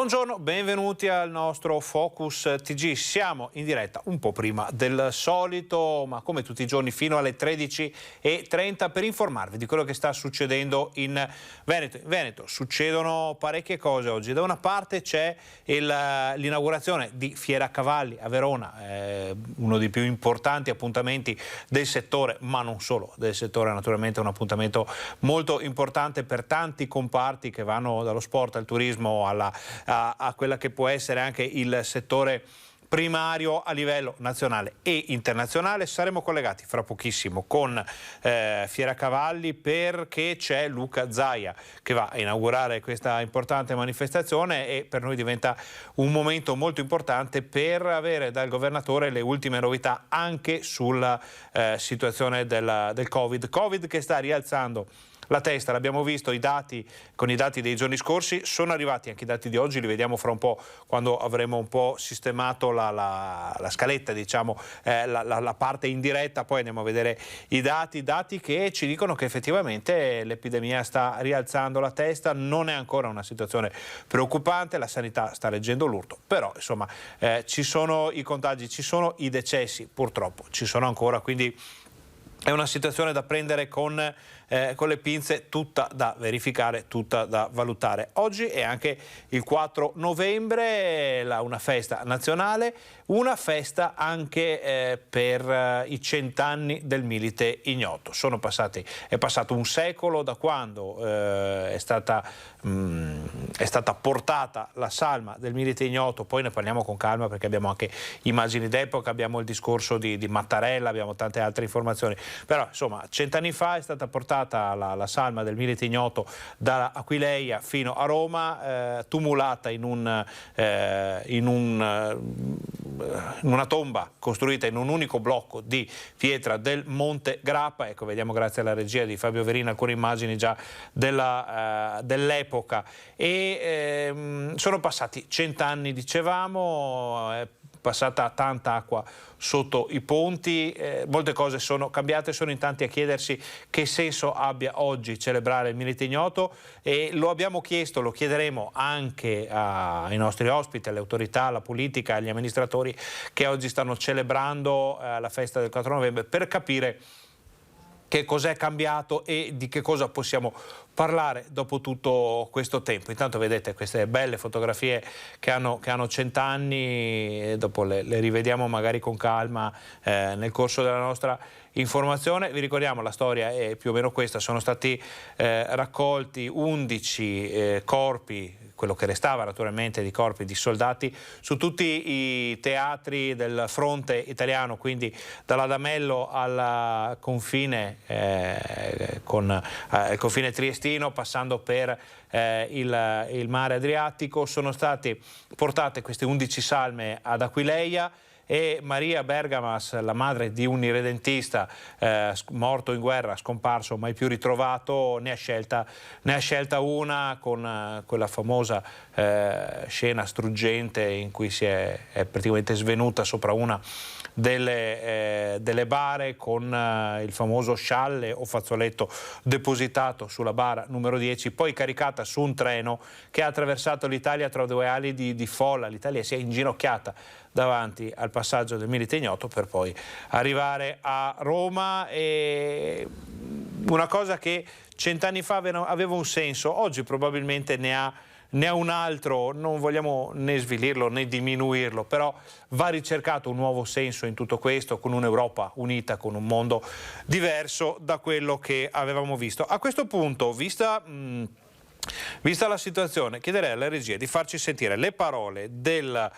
Buongiorno, benvenuti al nostro Focus TG. Siamo in diretta un po' prima del solito, ma come tutti i giorni fino alle 13:30 per informarvi di quello che sta succedendo in Veneto. In Veneto succedono parecchie cose oggi. Da una parte c'è l'inaugurazione di Fiera Cavalli a Verona, uno dei più importanti appuntamenti del settore, ma non solo del settore, naturalmente un appuntamento molto importante per tanti comparti che vanno dallo sport al turismo a quella che può essere anche il settore primario a livello nazionale e internazionale. Saremo collegati fra pochissimo con Fiera Cavalli perché c'è Luca Zaia che va a inaugurare questa importante manifestazione e per noi diventa un momento molto importante per avere dal governatore le ultime novità anche sulla situazione del Covid che sta rialzando la testa. L'abbiamo visto con i dati dei giorni scorsi, sono arrivati anche i dati di oggi, li vediamo fra un po' quando avremo un po' sistemato la scaletta, diciamo, la parte in diretta, poi andiamo a vedere i dati che ci dicono che effettivamente l'epidemia sta rialzando la testa, non è ancora una situazione preoccupante, la sanità sta reggendo l'urto, però insomma ci sono i contagi, ci sono i decessi, purtroppo ci sono ancora, quindi è una situazione da prendere con le pinze, tutta da verificare, tutta da valutare. Oggi è anche il 4 novembre, una festa nazionale, una festa anche per i 100 anni del Milite Ignoto. È passato un secolo da quando è stata portata la salma del Milite Ignoto, poi ne parliamo con calma perché abbiamo anche immagini d'epoca, abbiamo il discorso di Mattarella, abbiamo tante altre informazioni, però insomma 100 anni fa è stata portata la salma del Milite Ignoto da Aquileia fino a Roma, tumulata in una tomba costruita in un unico blocco di pietra del Monte Grappa. Ecco, vediamo grazie alla regia di Fabio Verina alcune immagini già dell'epoca e sono passati 100 anni, dicevamo, è passata tanta acqua sotto i ponti, molte cose sono cambiate, sono in tanti a chiedersi che senso abbia oggi celebrare il Milite Ignoto e lo abbiamo chiesto, lo chiederemo anche ai nostri ospiti, alle autorità, alla politica, agli amministratori che oggi stanno celebrando la festa del 4 novembre per capire che cos'è cambiato e di che cosa possiamo parlare dopo tutto questo tempo. Intanto vedete queste belle fotografie che hanno 100 anni e dopo le rivediamo magari con calma nel corso della nostra informazione. Vi ricordiamo, la storia è più o meno questa: sono stati raccolti 11 corpi, quello che restava naturalmente di corpi di soldati, su tutti i teatri del fronte italiano, quindi dall'Adamello al confine con il confine triestino, passando per il mare Adriatico. Sono state portate queste 11 salme ad Aquileia e Maria Bergamas, la madre di un irredentista morto in guerra, scomparso, mai più ritrovato, ne ha scelta una con quella famosa scena struggente in cui è praticamente svenuta sopra una delle bare con il famoso scialle o fazzoletto depositato sulla bara numero 10, poi caricata su un treno che ha attraversato l'Italia tra due ali di folla. L'Italia si è inginocchiata davanti al passaggio del Milite Ignoto per poi arrivare a Roma, e una cosa che 100 anni fa aveva un senso, oggi probabilmente ne ha un altro, non vogliamo né svilirlo né diminuirlo, però va ricercato un nuovo senso in tutto questo, con un'Europa unita, con un mondo diverso da quello che avevamo visto. A questo punto, vista la situazione, chiederei alla regia di farci sentire le parole del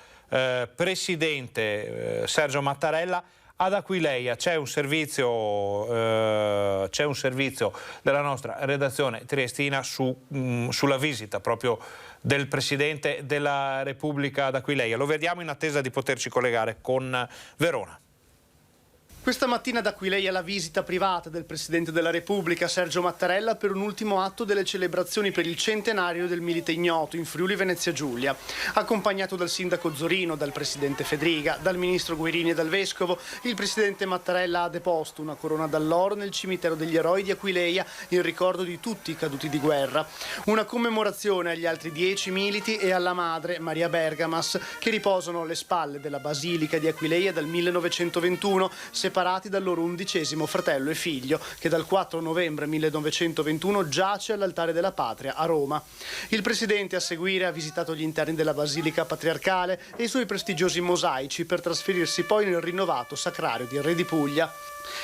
presidente Sergio Mattarella ad Aquileia. C'è un servizio della nostra redazione triestina sulla visita proprio del Presidente della Repubblica ad Aquileia. Lo vediamo in attesa di poterci collegare con Verona. Questa mattina ad Aquileia la visita privata del Presidente della Repubblica Sergio Mattarella per un ultimo atto delle celebrazioni per il centenario del Milite Ignoto in Friuli Venezia Giulia. Accompagnato dal sindaco Zorino, dal Presidente Fedriga, dal Ministro Guerini e dal Vescovo, il Presidente Mattarella ha deposto una corona d'alloro nel cimitero degli eroi di Aquileia in ricordo di tutti i caduti di guerra. Una commemorazione agli altri 10 militi e alla madre, Maria Bergamas, che riposano alle spalle della Basilica di Aquileia dal 1921, separati dal loro 11° fratello e figlio, che dal 4 novembre 1921 giace all'Altare della Patria a Roma. Il Presidente a seguire ha visitato gli interni della Basilica Patriarcale e i suoi prestigiosi mosaici per trasferirsi poi nel rinnovato Sacrario di Re di Puglia.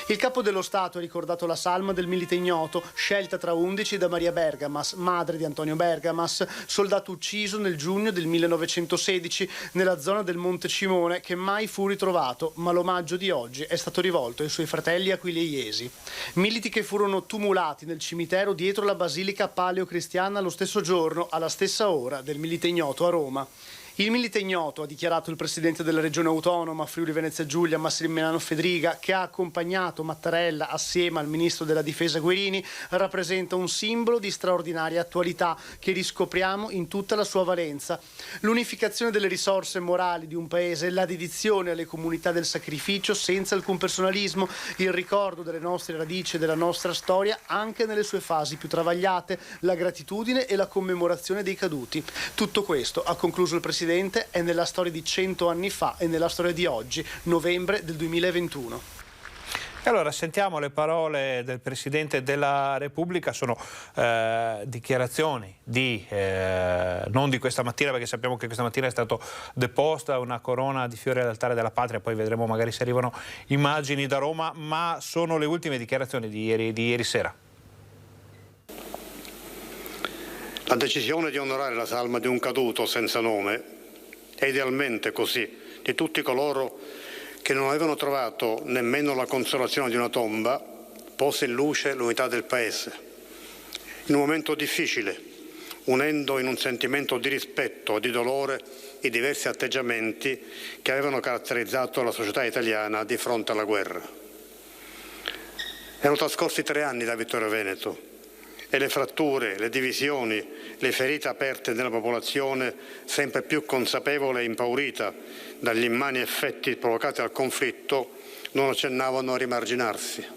Il Capo dello Stato ha ricordato la salma del Milite Ignoto, scelta tra 11 da Maria Bergamas, madre di Antonio Bergamas, soldato ucciso nel giugno del 1916 nella zona del Monte Cimone, che mai fu ritrovato, ma l'omaggio di oggi è stato rivolto ai suoi fratelli aquileiesi. Militi che furono tumulati nel cimitero dietro la Basilica Paleocristiana lo stesso giorno, alla stessa ora del Milite Ignoto a Roma. Il Milite Ignoto, ha dichiarato il Presidente della Regione Autonoma Friuli Venezia Giulia Massimiliano Fedriga, che ha accompagnato Mattarella assieme al Ministro della Difesa Guerini, rappresenta un simbolo di straordinaria attualità che riscopriamo in tutta la sua valenza. L'unificazione delle risorse morali di un paese, la dedizione alle comunità del sacrificio senza alcun personalismo, il ricordo delle nostre radici e della nostra storia anche nelle sue fasi più travagliate, la gratitudine e la commemorazione dei caduti. Tutto questo, ha concluso il Presidente, è nella storia di 100 anni fa e nella storia di oggi, novembre del 2021. E allora sentiamo le parole del Presidente della Repubblica, sono dichiarazioni non di questa mattina, perché sappiamo che questa mattina è stata deposta una corona di fiori all'Altare della Patria, poi vedremo magari se arrivano immagini da Roma, ma sono le ultime dichiarazioni di ieri sera. La decisione di onorare la salma di un caduto senza nome è idealmente così di tutti coloro che non avevano trovato nemmeno la consolazione di una tomba, posa in luce l'unità del Paese. In un momento difficile, unendo in un sentimento di rispetto e di dolore i diversi atteggiamenti che avevano caratterizzato la società italiana di fronte alla guerra. Erano trascorsi 3 anni da Vittorio Veneto e le fratture, le divisioni, le ferite aperte nella popolazione, sempre più consapevole e impaurita dagli immani effetti provocati dal conflitto, non accennavano a rimarginarsi.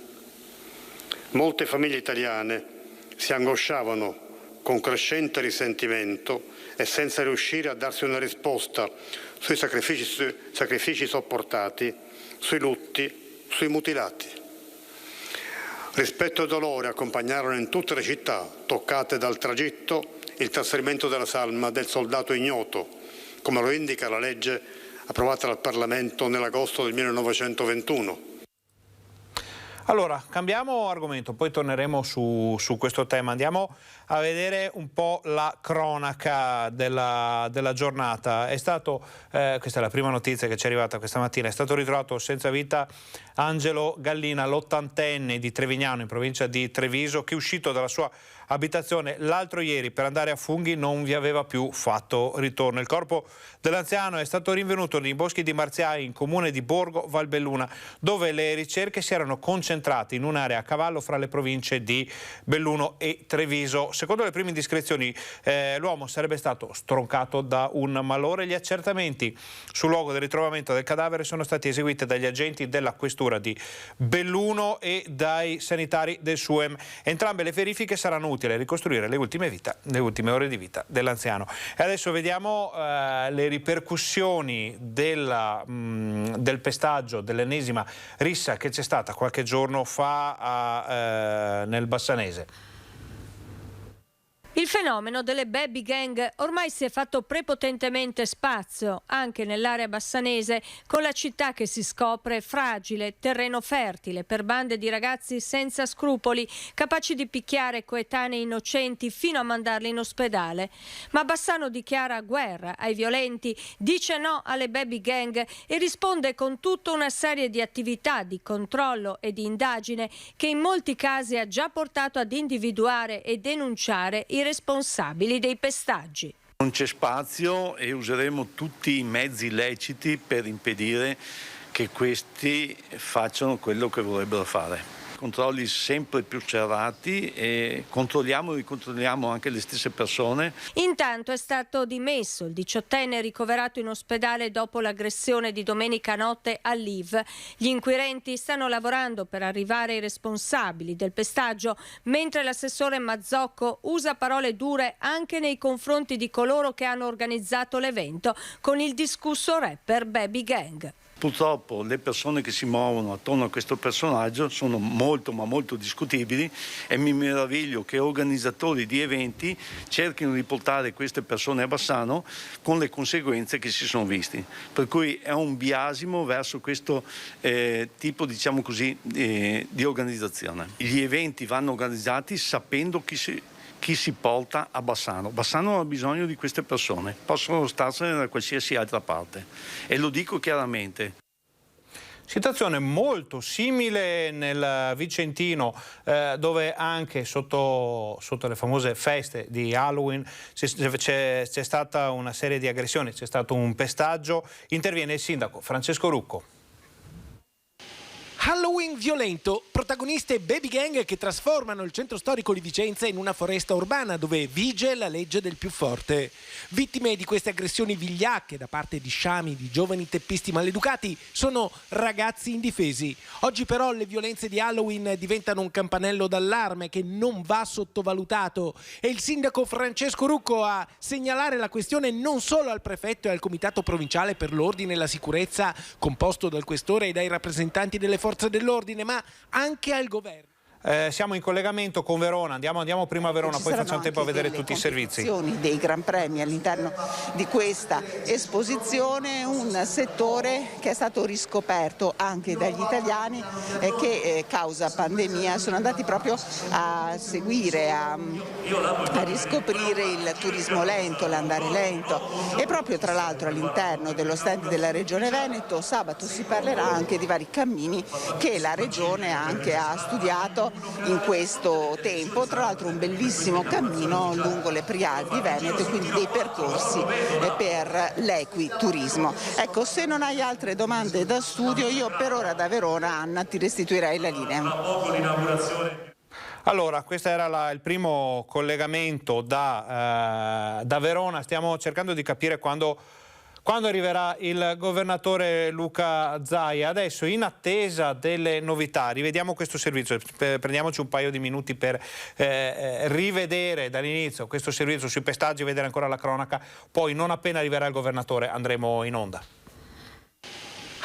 Molte famiglie italiane si angosciavano con crescente risentimento e senza riuscire a darsi una risposta sui sacrifici sopportati, sui lutti, sui mutilati. Rispetto e dolore accompagnarono in tutte le città toccate dal tragitto il trasferimento della salma del soldato ignoto, come lo indica la legge approvata dal Parlamento nell'agosto del 1921. Allora, cambiamo argomento, poi torneremo su questo tema. Andiamo a vedere un po' la cronaca della giornata. Questa è la prima notizia che ci è arrivata questa mattina, è stato ritrovato senza vita Angelo Gallina, l'80enne di Trevignano, in provincia di Treviso, che uscito dalla sua abitazione l'altro ieri per andare a Funghi non vi aveva più fatto ritorno. Il corpo dell'anziano è stato rinvenuto nei boschi di Marziai, in comune di Borgo Valbelluna, dove le ricerche si erano concentrate in un'area a cavallo fra le province di Belluno e Treviso. Secondo le prime indiscrezioni l'uomo sarebbe stato stroncato da un malore. Gli accertamenti sul luogo del ritrovamento del cadavere sono stati eseguiti dagli agenti della questura di Belluno e dai sanitari del SUEM. Entrambe le verifiche saranno utili a ricostruire le ultime ore di vita dell'anziano. E adesso vediamo le ripercussioni del pestaggio, dell'ennesima rissa che c'è stata qualche giorno fa nel Bassanese. Il fenomeno delle baby gang ormai si è fatto prepotentemente spazio anche nell'area bassanese, con la città che si scopre fragile, terreno fertile per bande di ragazzi senza scrupoli, capaci di picchiare coetanei innocenti fino a mandarli in ospedale. Ma Bassano dichiara guerra ai violenti, dice no alle baby gang e risponde con tutta una serie di attività di controllo e di indagine che in molti casi ha già portato ad individuare e denunciare i responsabili dei pestaggi. Non c'è spazio e useremo tutti i mezzi leciti per impedire che questi facciano quello che vorrebbero fare. Controlli sempre più serrati e ricontrolliamo anche le stesse persone. Intanto è stato dimesso il 18enne ricoverato in ospedale dopo l'aggressione di domenica notte a Lviv. Gli inquirenti stanno lavorando per arrivare ai responsabili del pestaggio, mentre l'assessore Mazzocco usa parole dure anche nei confronti di coloro che hanno organizzato l'evento con il discusso rapper Baby Gang. Purtroppo le persone che si muovono attorno a questo personaggio sono molto discutibili e mi meraviglio che organizzatori di eventi cerchino di portare queste persone a Bassano con le conseguenze che si sono visti. Per cui è un biasimo verso questo tipo, diciamo così, di organizzazione. Gli eventi vanno organizzati sapendo chi si porta a Bassano. Bassano ha bisogno di queste persone, possono starsene da qualsiasi altra parte e lo dico chiaramente. Situazione molto simile nel Vicentino, dove anche sotto le famose feste di Halloween c'è stata una serie di aggressioni, c'è stato un pestaggio. Interviene il sindaco Francesco Rucco. Halloween violento, protagoniste baby gang che trasformano il centro storico di Vicenza in una foresta urbana dove vige la legge del più forte. Vittime di queste aggressioni vigliacche da parte di sciami, di giovani teppisti maleducati, sono ragazzi indifesi. Oggi però le violenze di Halloween diventano un campanello d'allarme che non va sottovalutato e il sindaco Francesco Rucco a segnalare la questione non solo al prefetto e al comitato provinciale per l'ordine e la sicurezza composto dal questore e dai rappresentanti delle forze dell'ordine, ma anche al governo. Siamo in collegamento con Verona, andiamo prima a Verona, poi facciamo tempo a vedere tutti i servizi. Dei Gran Premi all'interno di questa esposizione, un settore che è stato riscoperto anche dagli italiani e che causa pandemia sono andati proprio a seguire, a riscoprire il turismo lento, l'andare lento e proprio tra l'altro all'interno dello stand della Regione Veneto sabato si parlerà anche di vari cammini che la Regione anche ha studiato in questo tempo, tra l'altro un bellissimo cammino lungo le Prealpi Venete, quindi dei percorsi per l'equiturismo. Ecco, se non hai altre domande da studio, io per ora da Verona, Anna, ti restituirei la linea. Allora, questo era il primo collegamento da Verona. Stiamo cercando di capire quando arriverà il governatore Luca Zaia. Adesso, in attesa delle novità, rivediamo questo servizio, prendiamoci un paio di minuti per rivedere dall'inizio questo servizio sui pestaggi, vedere ancora la cronaca, poi non appena arriverà il governatore andremo in onda.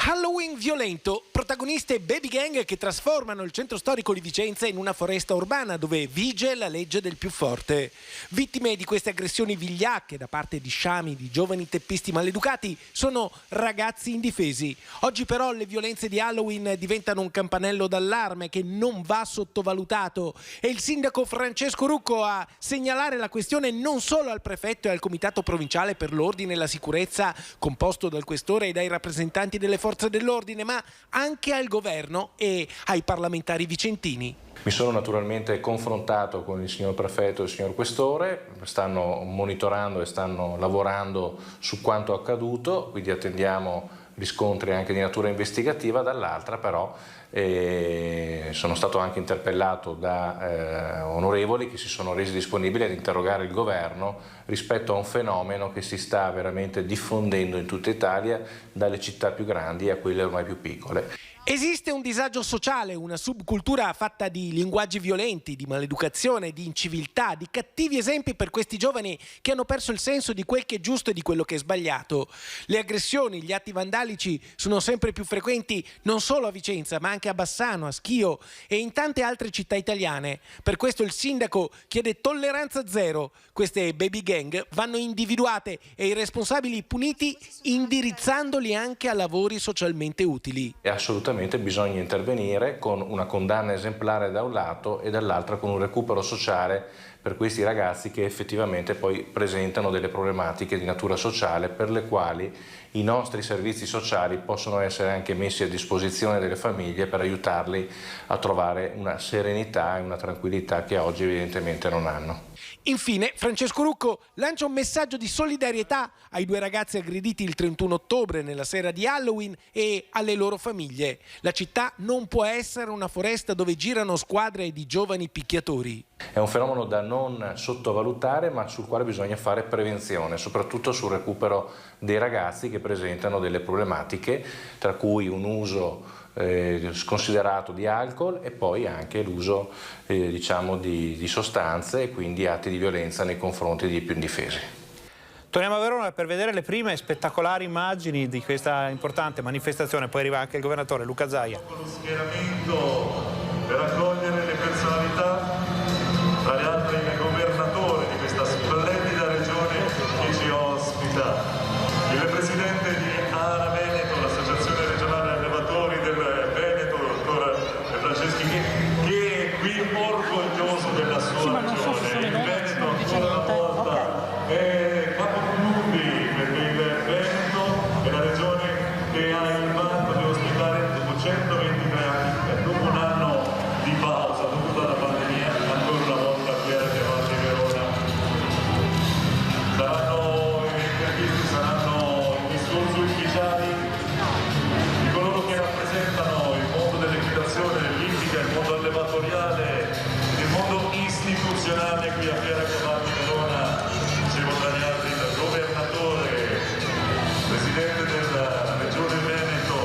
Halloween violento, protagoniste baby gang che trasformano il centro storico di Vicenza in una foresta urbana dove vige la legge del più forte. Vittime di queste aggressioni vigliacche da parte di sciami, di giovani teppisti maleducati, sono ragazzi indifesi. Oggi però le violenze di Halloween diventano un campanello d'allarme che non va sottovalutato e il sindaco Francesco Rucco a segnalare la questione non solo al prefetto e al comitato provinciale per l'ordine e la sicurezza composto dal questore e dai rappresentanti delle forze dell'ordine, ma anche al governo e ai parlamentari vicentini. Mi sono naturalmente confrontato con il signor prefetto e il signor questore, stanno monitorando e stanno lavorando su quanto accaduto, quindi attendiamo riscontri anche di natura investigativa. Dall'altra però sono stato anche interpellato da onorevoli che si sono resi disponibili ad interrogare il governo rispetto a un fenomeno che si sta veramente diffondendo in tutta Italia, dalle città più grandi a quelle ormai più piccole. Esiste un disagio sociale, una subcultura fatta di linguaggi violenti, di maleducazione, di inciviltà, di cattivi esempi per questi giovani che hanno perso il senso di quel che è giusto e di quello che è sbagliato. Le aggressioni, gli atti vandalici sono sempre più frequenti non solo a Vicenza ma anche a Bassano, a Schio e in tante altre città italiane. Per questo il sindaco chiede tolleranza zero. Queste baby gang vanno individuate e i responsabili puniti indirizzandoli anche a lavori socialmente utili. È assolutamente bisogna intervenire con una condanna esemplare da un lato e dall'altro con un recupero sociale per questi ragazzi che effettivamente poi presentano delle problematiche di natura sociale per le quali i nostri servizi sociali possono essere anche messi a disposizione delle famiglie per aiutarli a trovare una serenità e una tranquillità che oggi evidentemente non hanno. Infine, Francesco Rucco lancia un messaggio di solidarietà ai 2 ragazzi aggrediti il 31 ottobre nella sera di Halloween e alle loro famiglie. La città non può essere una foresta dove girano squadre di giovani picchiatori. È un fenomeno da non sottovalutare, ma sul quale bisogna fare prevenzione, soprattutto sul recupero dei ragazzi che presentano delle problematiche, tra cui un uso sconsiderato di alcol e poi anche l'uso di sostanze e quindi atti di violenza nei confronti dei più indifesi. Torniamo a Verona per vedere le prime spettacolari immagini di questa importante manifestazione, poi arriva anche il governatore Luca Zaia. Con lo schieramento per accogliere le personalità, tra le altre il governatore di questa splendida regione che ci ospita, il presidente di ARA Veneto, l'associazione regionale allevatori del Veneto, dottor Franceschi, che è qui orgoglioso della sua regione. Il Veneto ancora una volta è capoclubi, perché il Veneto è la regione che ha il vanto di ospitare dopo 123 anni, dopo un anno di pausa dovuta alla pandemia, ancora una volta Fiera Chiavalli Verona. Saranno i discorsi ufficiali di coloro che rappresentano il mondo dell'equitazione, dell'ippica, il mondo allevatoriale, il mondo istituzionale qui a Fiera Chiavalli Verona. Dicevo tra gli altri il governatore, presidente della regione Veneto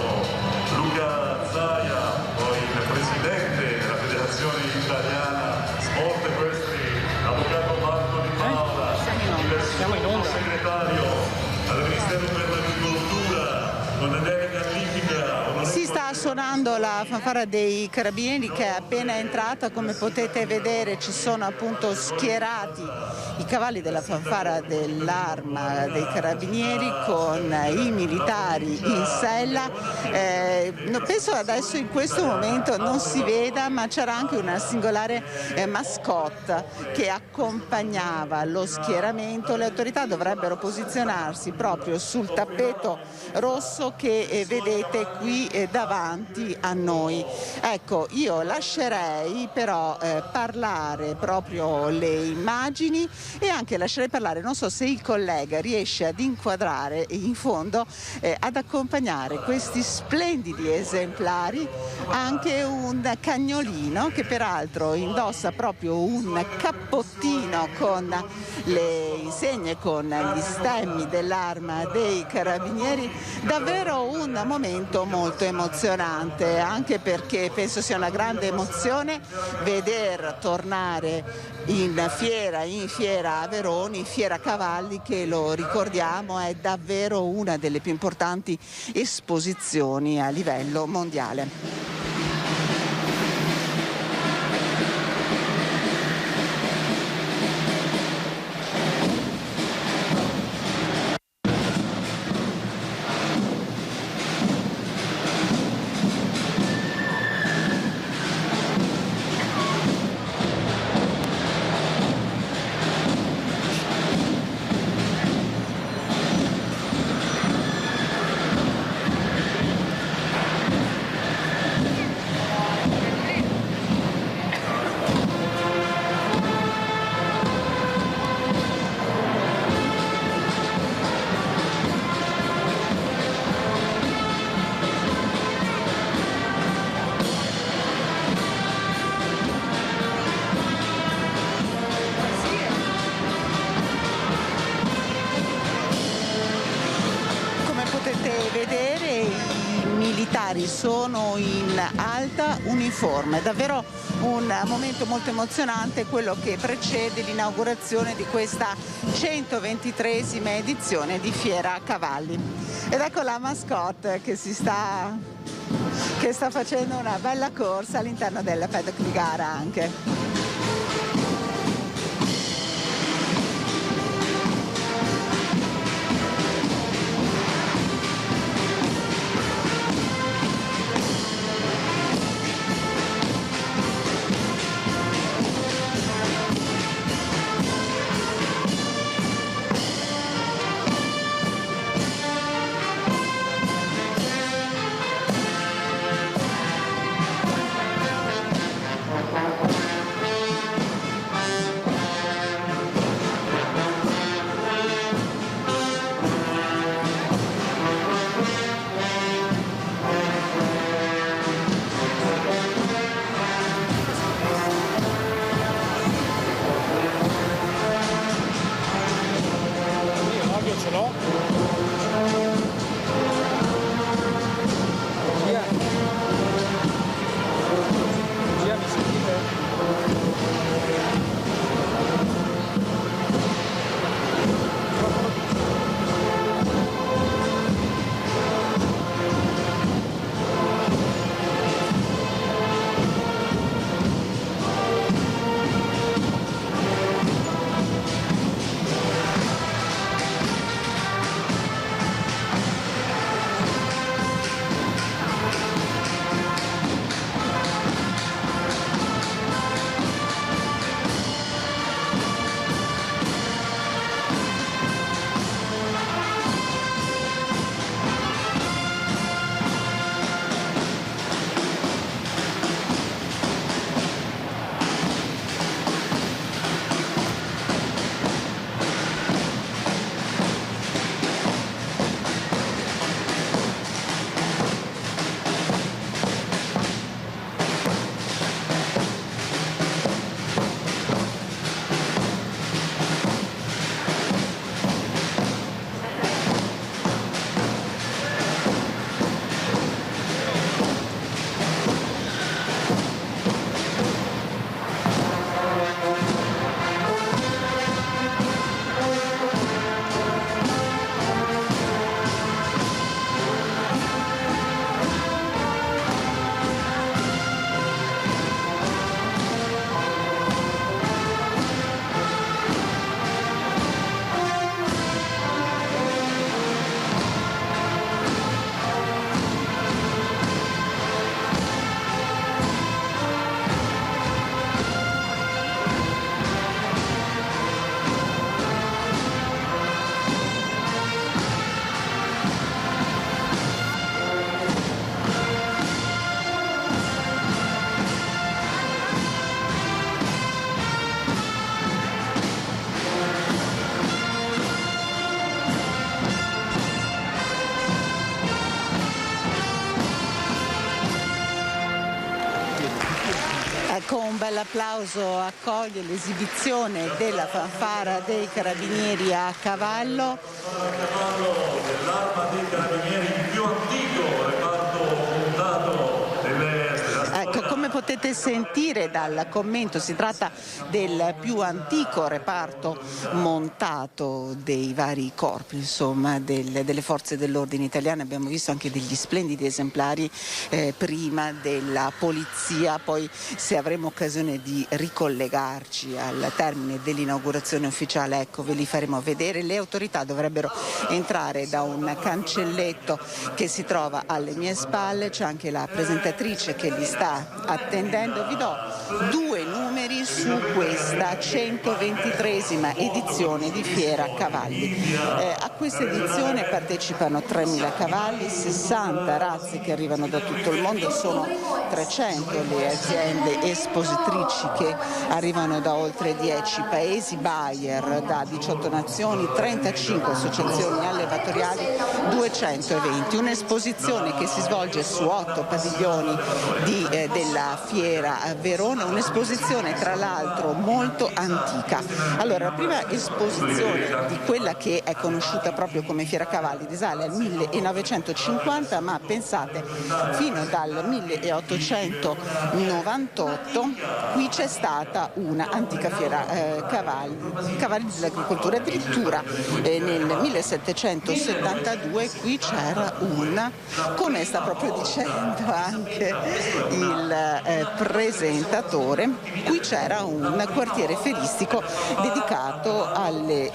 Luca Zaia, poi il presidente della federazione italiana sport equestri avvocato Marco Di Paola, il sottosegretario al Ministero per l'Agricoltura con delega all'ippica. Si sta suonando la fanfara dei Carabinieri che è appena entrata, come potete vedere ci sono appunto schierati i cavalli della fanfara dell'Arma dei Carabinieri con i militari in sella. Penso adesso in questo momento non si veda, ma c'era anche una singolare mascotte che accompagnava lo schieramento. Le autorità dovrebbero posizionarsi proprio sul tappeto rosso che vedete qui davanti a noi. Ecco, io lascerei però parlare proprio le immagini e anche lascerei parlare, non so se il collega riesce ad inquadrare in fondo, ad accompagnare questi splendidi esemplari, anche un cagnolino che peraltro indossa proprio un cappottino con le insegne, con gli stemmi dell'Arma dei Carabinieri. Davvero un momento molto emozionante, anche perché penso sia una grande emozione veder tornare in fiera a Verona, in Fiera Cavalli, che lo ricordiamo è davvero una delle più importanti esposizioni a livello mondiale. Sono in alta uniforme, davvero un momento molto emozionante, quello che precede l'inaugurazione di questa 123esima edizione di Fiera Cavalli. Ed ecco la mascotte che sta facendo una bella corsa all'interno della paddock di gara anche. un bel applauso accoglie l'esibizione della fanfara dei carabinieri a cavallo. Dell'arma dei carabinieri il più antico reparto montato Ecco, come potete sentire dal commento, si tratta del più antico reparto montato dei vari corpi, insomma, delle forze dell'ordine italiane. Abbiamo visto anche degli splendidi esemplari prima della polizia, poi se avremo occasione di ricollegarci al termine dell'inaugurazione ufficiale, ecco, ve li faremo vedere. Le autorità dovrebbero entrare da un cancelletto che si trova alle mie spalle, c'è anche la presentatrice che li sta attendendo. Vi do due numeri su questa 123esima edizione di Fiera Cavalli. A questa edizione partecipano 3.000 cavalli, 60 razze che arrivano da tutto il mondo, sono 300 le aziende espositrici che arrivano da oltre 10 paesi, buyer da 18 nazioni, 35 associazioni allevatoriali, 200 eventi. Un'esposizione che si svolge su 8 padiglioni della Fiera Verona, un'esposizione tra l'altro molto antica. Allora, la prima esposizione di quella che è conosciuta proprio come Fiera Cavalli risale al 1950, ma pensate, fino dal 1898 qui c'è stata una antica fiera cavalli dell'agricoltura. Addirittura nel 1772 qui c'era come sta proprio dicendo anche il presentatore, qui c'era un quartiere feristico dedicato alle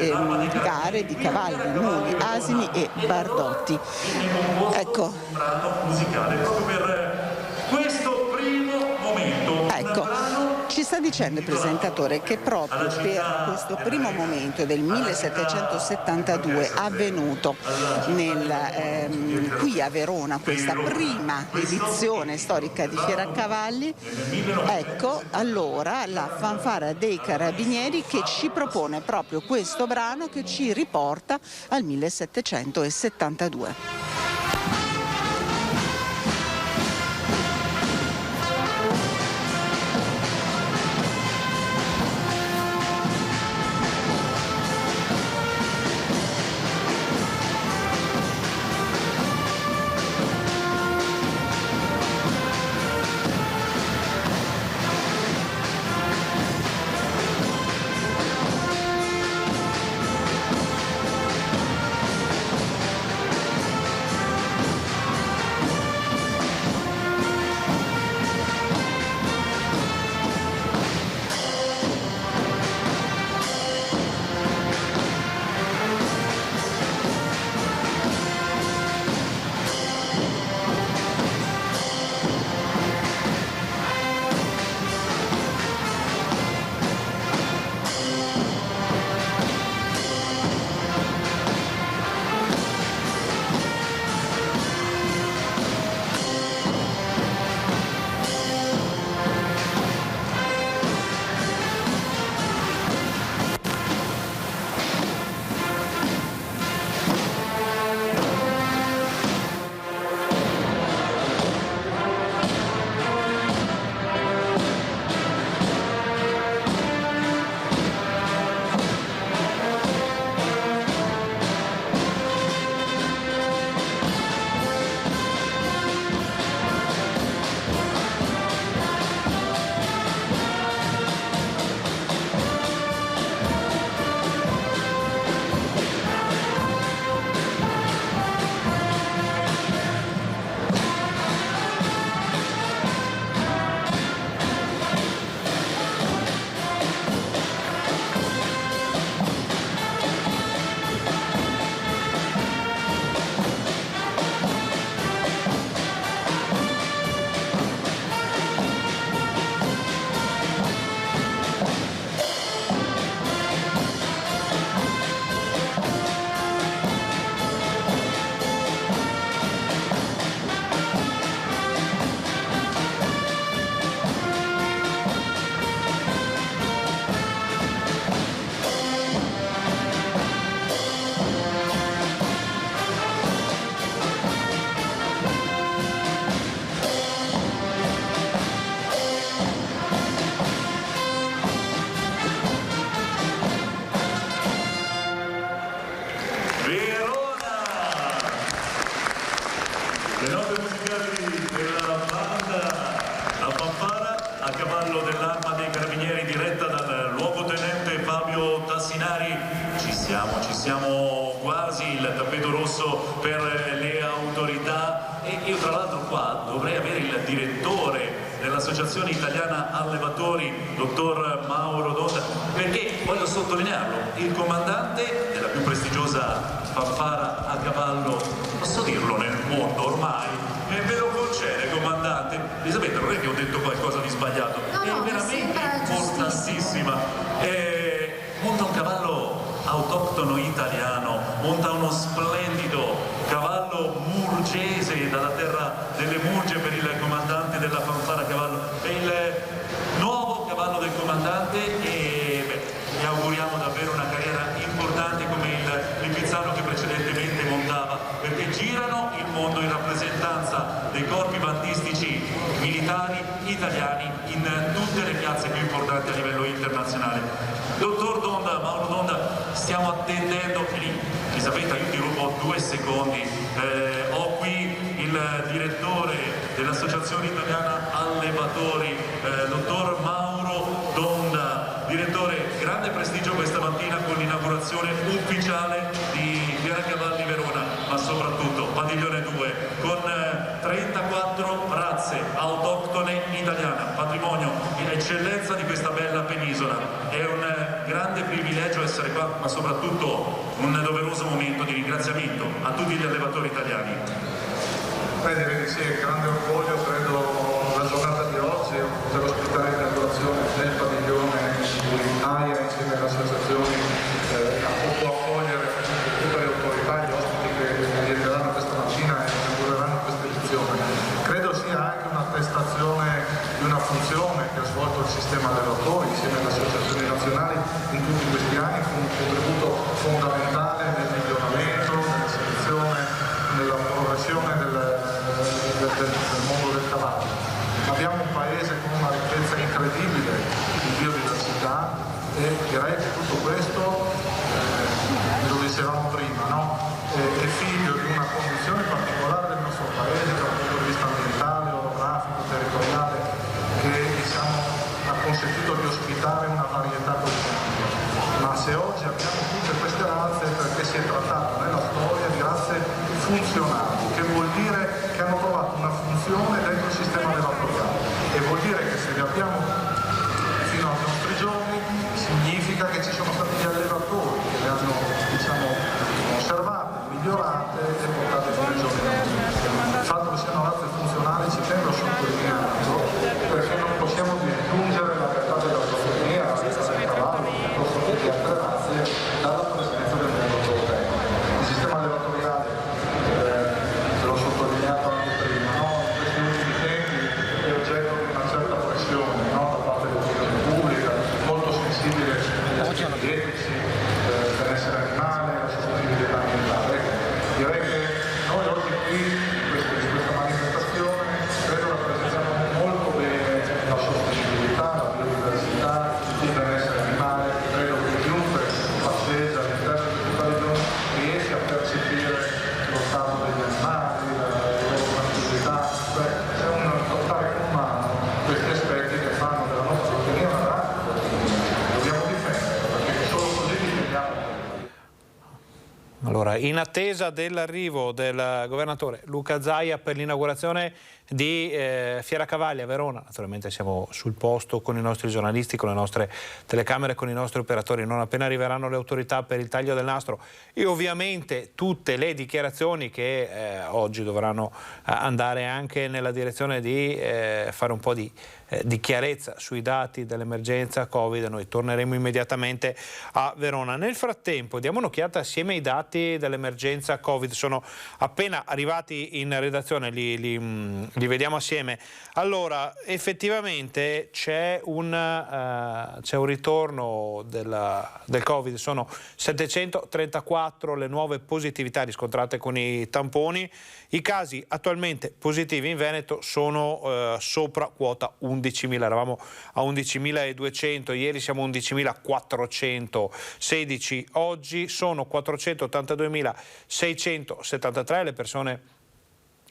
gare di cavalli, muli, asini e bardotti. Ecco. musicale proprio per questo primo momento. Ecco. Ci sta dicendo il presentatore che proprio per questo primo momento del 1772 avvenuto qui a Verona, questa prima edizione storica di Fiera Cavalli, ecco allora la fanfara dei carabinieri che ci propone proprio questo brano che ci riporta al 1772. Le note musicali della banda La Fanfara a cavallo dell'Arma dei Carabinieri diretta dal luogotenente Fabio Tassinari. Ci siamo quasi, il tappeto rosso per le autorità, e io tra l'altro qua dovrei avere il direttore dell'Associazione Italiana Allevatori, dottor Mauro Donda, perché voglio sottolinearlo, il comandante della più prestigiosa fanfara a cavallo, posso dirlo, nel mondo ormai, ve lo concede, comandante. Elisabetta, non è che ho detto qualcosa di sbagliato, è veramente importantissima. Monta un cavallo autoctono italiano, monta uno splendido cavallo murgese dalla terra delle Murge per il comandante della fanfara cavallo. È il nuovo cavallo del comandante e gli auguriamo davvero una carriera importante come il Lipizzano che precedentemente montava, perché girano il mondo in rappresentanza dei corpi bandistici militari italiani in tutte le piazze più importanti a livello internazionale. Dottor Donda, Mauro Donda, stiamo attendendo, Elisabetta, io ti rubo 2 secondi, ho qui il direttore dell'Associazione Italiana Allevatori, dottor Mauro Donda. Direttore, grande prestigio questa mattina con l'inaugurazione ufficiale di Fiera Cavalli Verona, ma soprattutto Padiglione 2, con 34 razze autoctone italiane, patrimonio in eccellenza di questa bella penisola. È un grande privilegio essere qua, ma soprattutto un doveroso momento di ringraziamento a tutti gli allevatori italiani. Direi di sì, è grande orgoglio, credo, la giornata di oggi, poter ospitare l'inaugurazione del padiglione in AIA insieme alle associazioni, può accogliere tutte le autorità e gli ospiti che rienteranno questa mattina e inaugureranno questa edizione. Credo sia anche un'attestazione di una funzione che ha svolto il sistema allevatori insieme alle associazioni nazionali in tutti questi anni, con un contributo fondamentale nel miglioramento, nella selezione, nella progressione del mondo del cavallo. Abbiamo un paese con una ricchezza incredibile di biodiversità e direi che tutto questo, lo dicevamo prima, no? È figlio di una condizione particolare del nostro paese dal punto di vista ambientale, orografico, territoriale, che ha consentito di ospitare una varietà così ampia. Ma se oggi abbiamo tutte queste razze è perché si è trattato nella storia di razze funzionali, che vuol dire che hanno trovato una funzione dentro il sistema allevatoriale, e vuol dire che se le abbiamo fino ai nostri giorni significa che ci sono stati gli allevatori che le hanno conservate, migliorate e portate fino ai giorni nostri. Il fatto che siano razze funzionali ci tengo a sottolinearlo, perché non possiamo disgiungere la realtà dell'autonomia, la realtà del cavallo, piuttosto che di altre razze, dalla presenza del mondo europeo. Il sistema allevatoriale, l'ho sottolineato anche prima, no? In questi ultimi tempi è oggetto di una certa pressione, no? Da parte dell'opinione pubblica, molto sensibile agli aspetti etici, benessere animale, la sostenibilità ambientale. Direi che noi oggi qui, in questa manifestazione, credo rappresentiamo molto bene la sostenibilità, la biodiversità, il benessere animale. Credo che chiunque passeggia all'interno di questa regione riesce a percepire lo stato degli animali, la loro tranquillità. C'è un toccare con mano questi aspetti che fanno della nostra autonomia una grande autonomia. Dobbiamo difendere, perché solo così difendiamo. Allora, in attesa dell'arrivo del governatore Luca Zaia per l'inaugurazione di Fiera Cavalli a Verona, naturalmente siamo sul posto con i nostri giornalisti, con le nostre telecamere, con i nostri operatori. Non appena arriveranno le autorità per il taglio del nastro e ovviamente tutte le dichiarazioni che oggi dovranno andare anche nella direzione di fare un po' di chiarezza sui dati dell'emergenza Covid, noi torneremo immediatamente a Verona. Nel frattempo diamo un'occhiata assieme ai dati dell'emergenza Covid, sono appena arrivati in redazione, li vediamo assieme. Allora, effettivamente c'è un ritorno del Covid, sono 734 le nuove positività riscontrate con i tamponi. I casi attualmente positivi in Veneto sono sopra quota 11.000, eravamo a 11.200, ieri siamo a 11.416, oggi sono 482.673 le persone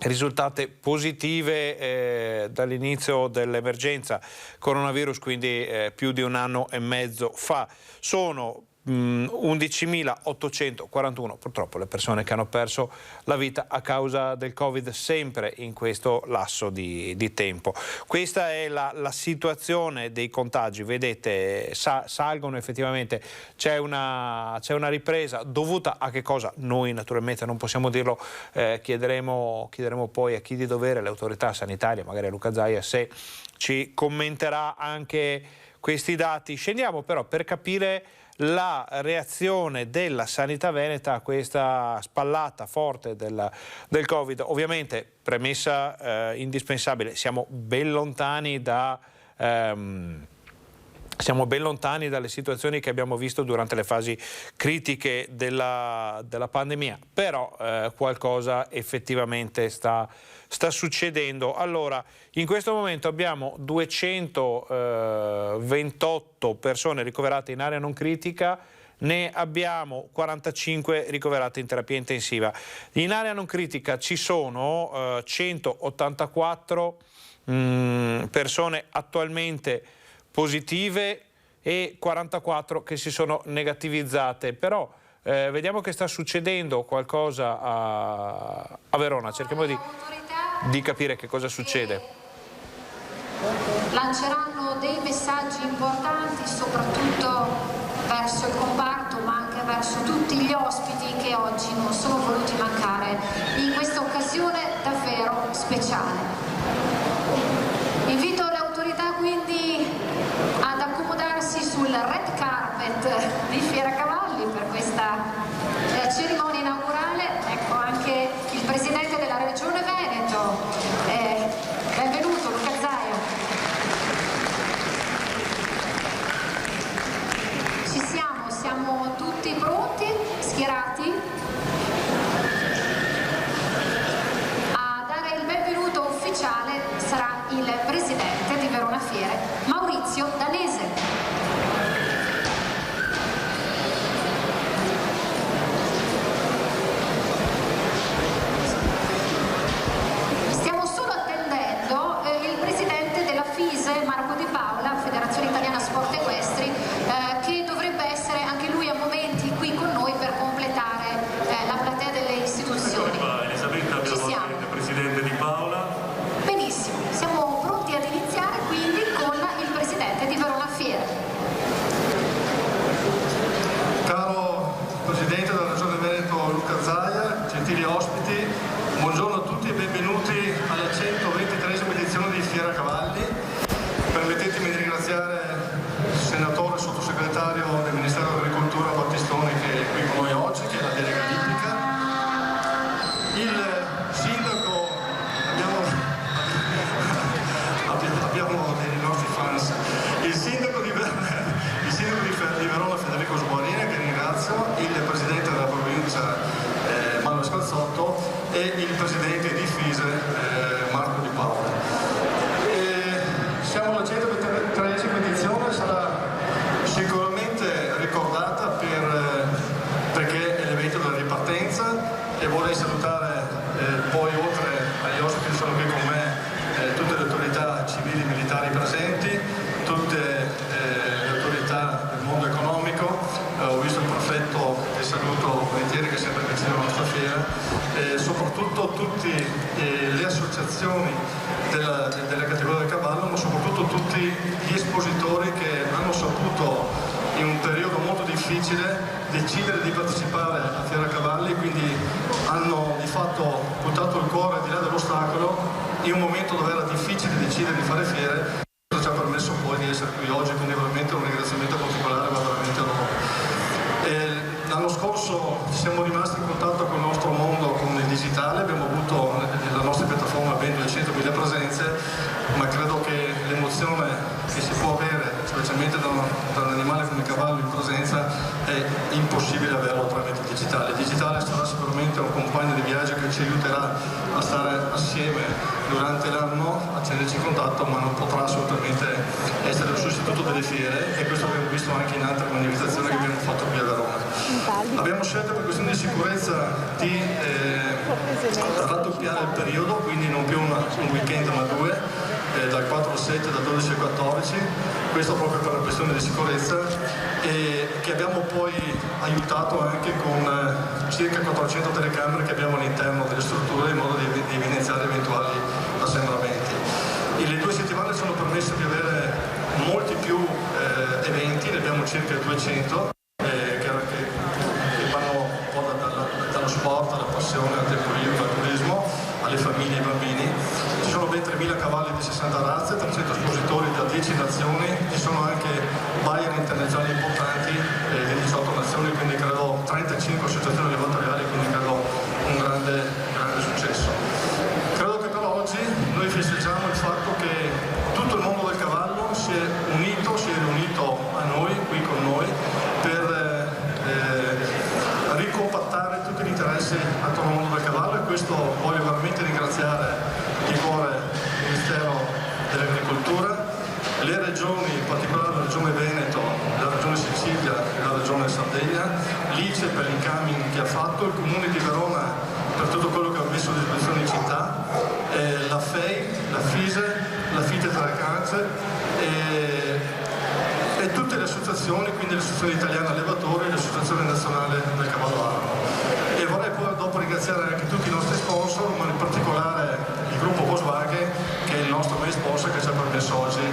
risultate positive dall'inizio dell'emergenza coronavirus, quindi più di un anno e mezzo fa. Sono 11.841 purtroppo le persone che hanno perso la vita a causa del Covid, sempre in questo lasso di tempo. Questa è la situazione dei contagi. Vedete, salgono effettivamente, c'è una ripresa dovuta a che cosa? Noi naturalmente non possiamo dirlo, chiederemo poi a chi di dovere, le autorità sanitarie, magari a Luca Zaia, se ci commenterà anche questi dati. Scendiamo però per capire la reazione della sanità veneta a questa spallata forte del Covid. Ovviamente, premessa indispensabile, siamo ben lontani dalle situazioni che abbiamo visto durante le fasi critiche della pandemia, però qualcosa effettivamente sta succedendo. Allora, in questo momento abbiamo 228 persone ricoverate in area non critica, ne abbiamo 45 ricoverate in terapia intensiva. In area non critica ci sono 184 persone attualmente positive e 44 che si sono negativizzate, però vediamo che sta succedendo qualcosa a Verona. Cerchiamo di capire che cosa succede. Lanceranno dei messaggi importanti soprattutto verso il comparto, ma anche verso tutti gli ospiti che oggi non sono voluti mancare in questa occasione davvero speciale. Invito le autorità quindi ad accomodarsi sul red carpet di Fieracavalli per questa cerimonia inaugurale. Ecco anche il Presidente della Regione Veneto. Benvenuto Luca Zaia. Siamo tutti pronti, schierati a dare il benvenuto ufficiale. Sarà il Presidente di Verona Fiere, Maurizio Danese. Stiamo solo attendendo il Presidente della FISE, Marco Di Paola, Federazione Italiana Sport Equestri, che dovrebbe essere anche lui a momenti qui con noi per completare la platea delle istituzioni. Ci siamo. Il Presidente Di Paola. Benissimo, siamo pronti ad iniziare quindi con il Presidente di Verona Fiere. Caro Presidente della Regione Veneto Luca Zaia, gentili ospiti, buongiorno a tutti e benvenuti alla 123esima edizione di Fieracavalli. Permettetemi di ringraziare il senatore sottosegretario del Ministero dell'Agricoltura Battistoni, che è qui con noi oggi, che è la delega libica. Il sindaco, abbiamo dei nostri fans, il sindaco di Verona Federico Sguarina, che ringrazio, il presidente della provincia Manuel Scalzotto e il presidente di FISE Marco Di Paola. Siamo alla 123esima edizione, sarà sicuramente ricordata perché è l'evento della ripartenza, e vorrei salutare poi, oltre agli ospiti che sono qui con me, tutte le autorità civili e militari presenti, tutte le autorità del mondo economico. Ho visto il prefetto, che saluto volentieri, che è sempre vicino alla nostra fiera, soprattutto tutte le associazioni della categoria del cavallo, ma soprattutto tutti gli espositori che hanno saputo in un periodo molto difficile decidere di partecipare a Fieracavalli, quindi hanno di fatto buttato il cuore al di là dell'ostacolo in un momento dove era difficile decidere di fare fiere. Questo ci ha permesso poi di essere qui oggi, quindi veramente un ringraziamento particolare, ma veramente a loro. L'anno scorso siamo rimasti in contatto con il nostro mondo, con il digitale, abbiamo avuto nella nostra piattaforma ben 200.000 presenze, ma credo che l'emozione che si può avere, specialmente da un animale come il cavallo in presenza, è impossibile averlo tramite il digitale. Il digitale sarà sicuramente un compagno di viaggio che ci aiuterà a stare assieme durante l'anno, a tenerci in contatto, ma non potrà assolutamente essere un sostituto delle fiere, e questo abbiamo visto anche in altre manifestazioni che abbiamo fatto qui a Verona. Abbiamo scelto per questione di sicurezza di raddoppiare il periodo, quindi non più un weekend ma due, dal 4 al 7, dal 12 al 14, questo proprio per la questione di sicurezza, e che abbiamo poi aiutato anche con circa 400 telecamere che abbiamo all'interno delle strutture in modo di evidenziare eventuali assembramenti. Le 2 settimane sono permesse di avere molti più eventi, ne abbiamo circa 200 che vanno un po' dallo sport alla passione, al tempo libero, al turismo, alle famiglie e ai bambini. Ci sono ben 3.000 cavalli di 60 razze, 300 espositori da 10 nazioni, ci sono anche buyer internazionali importanti di 18 nazioni, quindi credo 35 associazioni volontariali, quindi credo un grande successo. Credo che per oggi noi festeggiamo il fatto che tutto il mondo del cavallo si è riunito a noi, qui con noi, per ricompattare tutti gli interessi attorno al mondo del cavallo, e questo voglio veramente ringraziare di cuore il Ministero dell'Agricoltura, le regioni, in particolare la Regione Veneto, la Regione Sicilia e la Regione Sardegna, l'ICE per l'incoming che ha fatto, il Comune di Verona per tutto quello che ha messo a disposizione in città, la FEI, la FISE, la FITE Tracance e tutte le associazioni, quindi l'Associazione Italiana Allevatori e l'Associazione Nazionale del Cavallo Arabo. E vorrei poi dopo ringraziare anche tutti i nostri sponsor, ma in particolare il gruppo Volkswagen, che è il nostro main sponsor, che ci ha permesso oggi,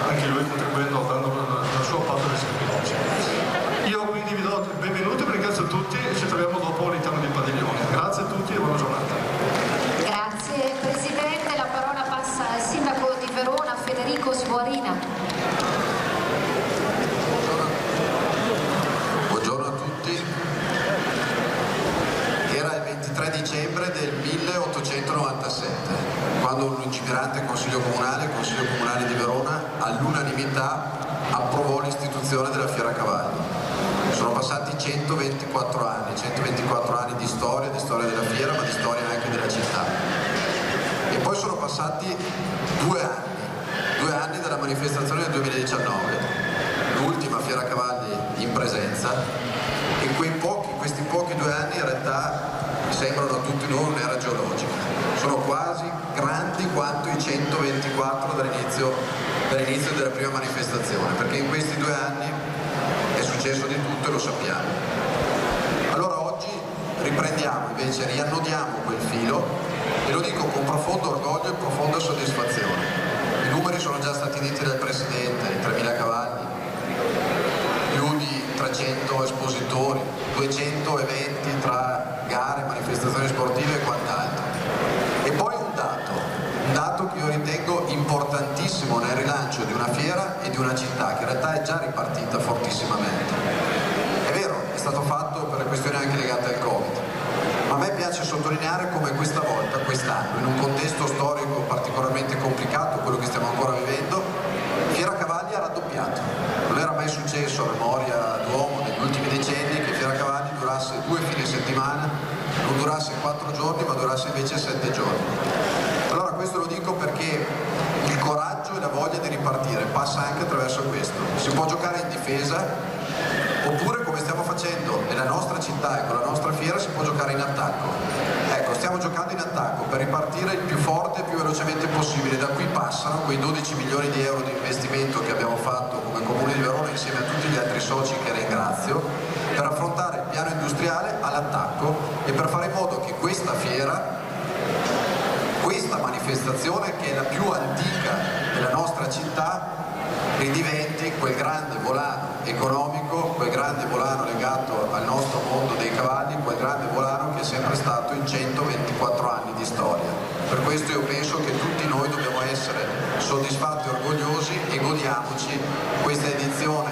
anche lui contribuendo, dando la sua parte del servizio. Io quindi vi do il benvenuto, vi ringrazio tutti e ci troviamo dopo all'interno del padiglione. Grazie a tutti e buona giornata. Grazie Presidente, la parola passa al Sindaco di Verona, Federico Sguarina. Buongiorno a tutti. Era il 23 dicembre del 1897, quando un lungimirante Consiglio Comunale, il Consiglio Comunale di Verona, all'unanimità approvò l'istituzione della Fiera Cavalli. Sono passati 124 anni di storia della fiera, ma di storia anche della città. E poi sono passati 2 anni dalla manifestazione del 2019, l'ultima Fiera Cavalli in presenza, e questi pochi 2 anni in realtà sembrano a tutti noi un'era geologica. Sono quasi grandi quanto i 124 dall'inizio della prima manifestazione, perché in questi 2 anni è successo di tutto e lo sappiamo. Allora oggi riprendiamo, invece riannodiamo quel filo, e lo dico con profondo orgoglio e profonda soddisfazione. I numeri sono già stati detti dal Presidente: 3.000 cavalli, più di 300 espositori, 200 eventi tra gare, manifestazioni sportive e quant'altro. E poi un dato che io ritengo importantissimo nel rilancio di una fiera e di una città che in realtà è già ripartita fortissimamente. È vero, è stato fatto per le questioni anche legate al Covid, ma a me piace sottolineare come questa volta, quest'anno, in un contesto storico particolarmente complicato, quello che stiamo ancora vivendo, Fiera Cavalli ha raddoppiato. Non era mai successo a memoria d'uomo negli ultimi decenni che Fiera Cavalli durasse 2 fine settimana, non durasse 4 giorni, ma durasse invece 7 giorni. Allora questo lo dico perché il coraggio e la voglia di ripartire passa anche attraverso questo. Si può giocare in difesa, oppure, come stiamo facendo nella nostra città e con la nostra fiera, si può giocare in attacco. Ecco, stiamo giocando in attacco per ripartire il più forte e più velocemente possibile. Da qui passano quei 12 milioni di euro di investimento che abbiamo fatto come Comune di Verona insieme a tutti gli altri soci che ringrazio, per affrontare il piano industriale all'attacco e per fare in modo che questa fiera, questa manifestazione che è la più antica della nostra città, ridiventi quel grande volano economico, quel grande volano legato al nostro mondo dei cavalli, quel grande volano che è sempre stato in 124 anni di storia. Per questo io penso che tutti noi dobbiamo essere soddisfatti e orgogliosi e godiamoci questa edizione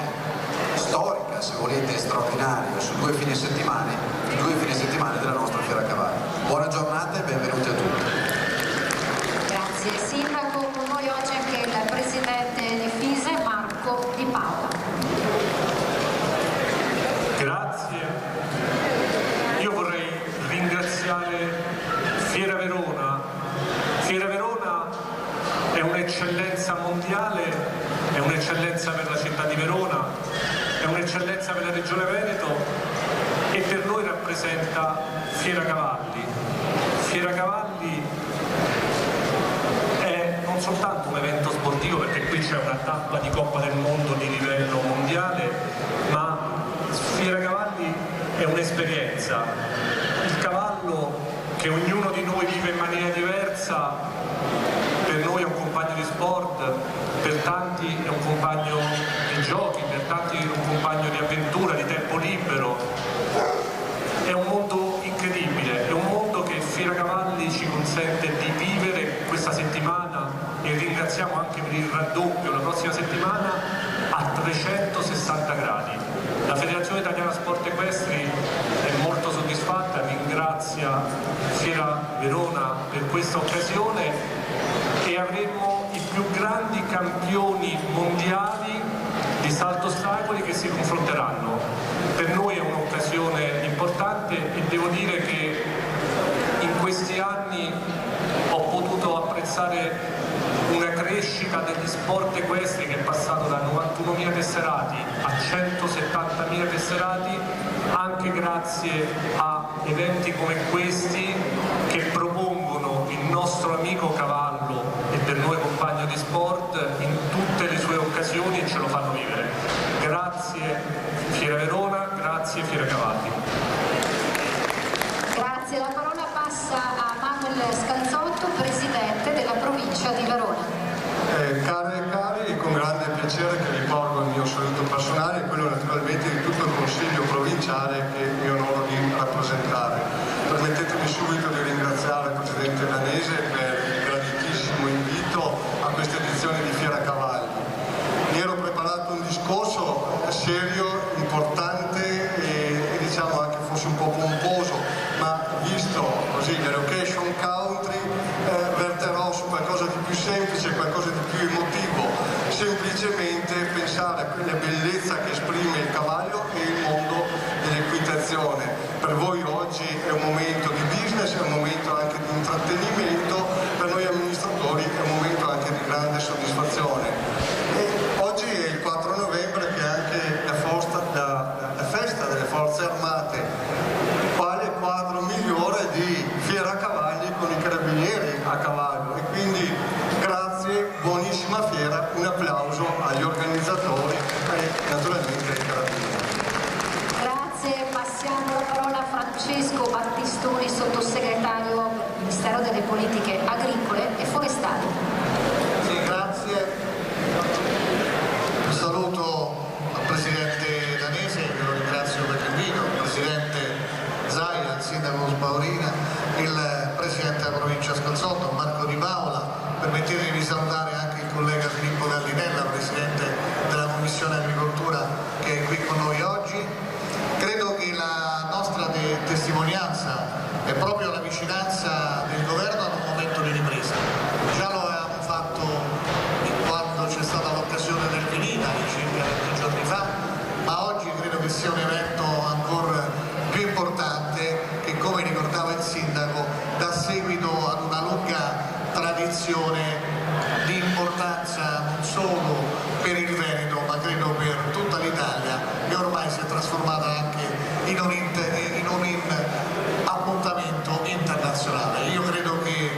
storica, se volete straordinaria, su 2 fine settimana della nostra Fiera Cavalli. Buona giornata e benvenuti a tutti. Grazie Sindaco, con noi oggi anche il Presidente di FISE, Marco Di Paola. Grazie. Io vorrei ringraziare Fiera Verona. Fiera Verona è un'eccellenza mondiale, è un'eccellenza per la città di Verona, è un'eccellenza per la Regione Veneto e per noi rappresenta Fiera Cavalli. Fiera Cavalli è non soltanto un evento sportivo, perché qui c'è una tappa di Coppa del Mondo di livello mondiale, ma Fiera Cavalli è un'esperienza. Il cavallo, che ognuno di noi vive in maniera diversa, per noi è un compagno di sport, per tanti è un compagno di giochi, per tanti è un compagno di avventura, di tempo libero. È un mondo incredibile, è un mondo che Fiera Cavalli ci consente di vivere questa settimana, e ringraziamo anche per il raddoppio la prossima settimana, a 360 gradi. La Federazione Italiana Sport Equestri è molto soddisfatta, ringrazia Fiera Verona per questa occasione, e avremo i più grandi campioni mondiali di salto ostacoli che si confronteranno. Per noi è un'occasione importante, e devo dire che in questi anni ho potuto apprezzare una crescita degli sport equestri che è passato da 91.000 tesserati a 170.000 tesserati, anche grazie a eventi come questi che propongono il nostro amico cavallo, e per noi compagno di sport, in tutte le sue occasioni, e ce lo fanno vivere. Grazie Fiera Verona, grazie Fiera Cavalli. Grazie, la parola passa a Manuel Scalzotto, presidente della provincia di Verona. Care e cari, con grande piacere che vi porgo il mio saluto personale e quello naturalmente di tutto il Consiglio provinciale che mi onoro di rappresentare. Permettetemi subito di ringraziare il Presidente Danese per il graditissimo invito a questa edizione di Fiera Cavalli. Mi ero preparato un discorso serio, importante e diciamo anche forse un po' pomposo, ma visto così le location country verterò su qualcosa di più semplice, qualcosa di più emotivo, semplicemente pensare a quella bellezza che esprime il cavallo e il mondo dell'equitazione. Per voi oggi è un momento di business, è un momento anche di intrattenimento, per noi amministratori è un momento anche di grande soddisfazione. E oggi è il 4 novembre, che è anche la festa delle Forze Armate. Quale quadro migliore di Fiera Cavalli con i carabinieri a cavallo, e quindi grazie, buonissima fiera, un applauso agli organizzatori e naturalmente ai carabinieri. Grazie, passiamo la parola a Francesco Battistoni, sottosegretario per il Ministero delle Politiche Agricole e Forestali. Sì, grazie. Un saluto al Presidente Danese, che lo ringrazio per l'invito, il Presidente Zaia, il Sindaco Sbaurina, il Presidente della Provincia Scalzotto, Marco Di Paola. Permettetemi di salutare anche il collega Filippo Gallinella, Presidente della Commissione Agricoltura, che è qui con noi oggi. Credo che la nostra testimonianza è proprio la vicinanza del Governo ad un momento di ripresa. Già lo avevamo fatto quando c'è stata l'occasione del Venina, circa 20 giorni fa, ma oggi credo che sia un evento ancora più importante che, come ricordava il Sindaco, dà seguito ad una lunga tradizione di importanza non solo per il Veneto, ma credo per tutta l'Italia, e ormai si è trasformata anche in un appuntamento internazionale. Io credo che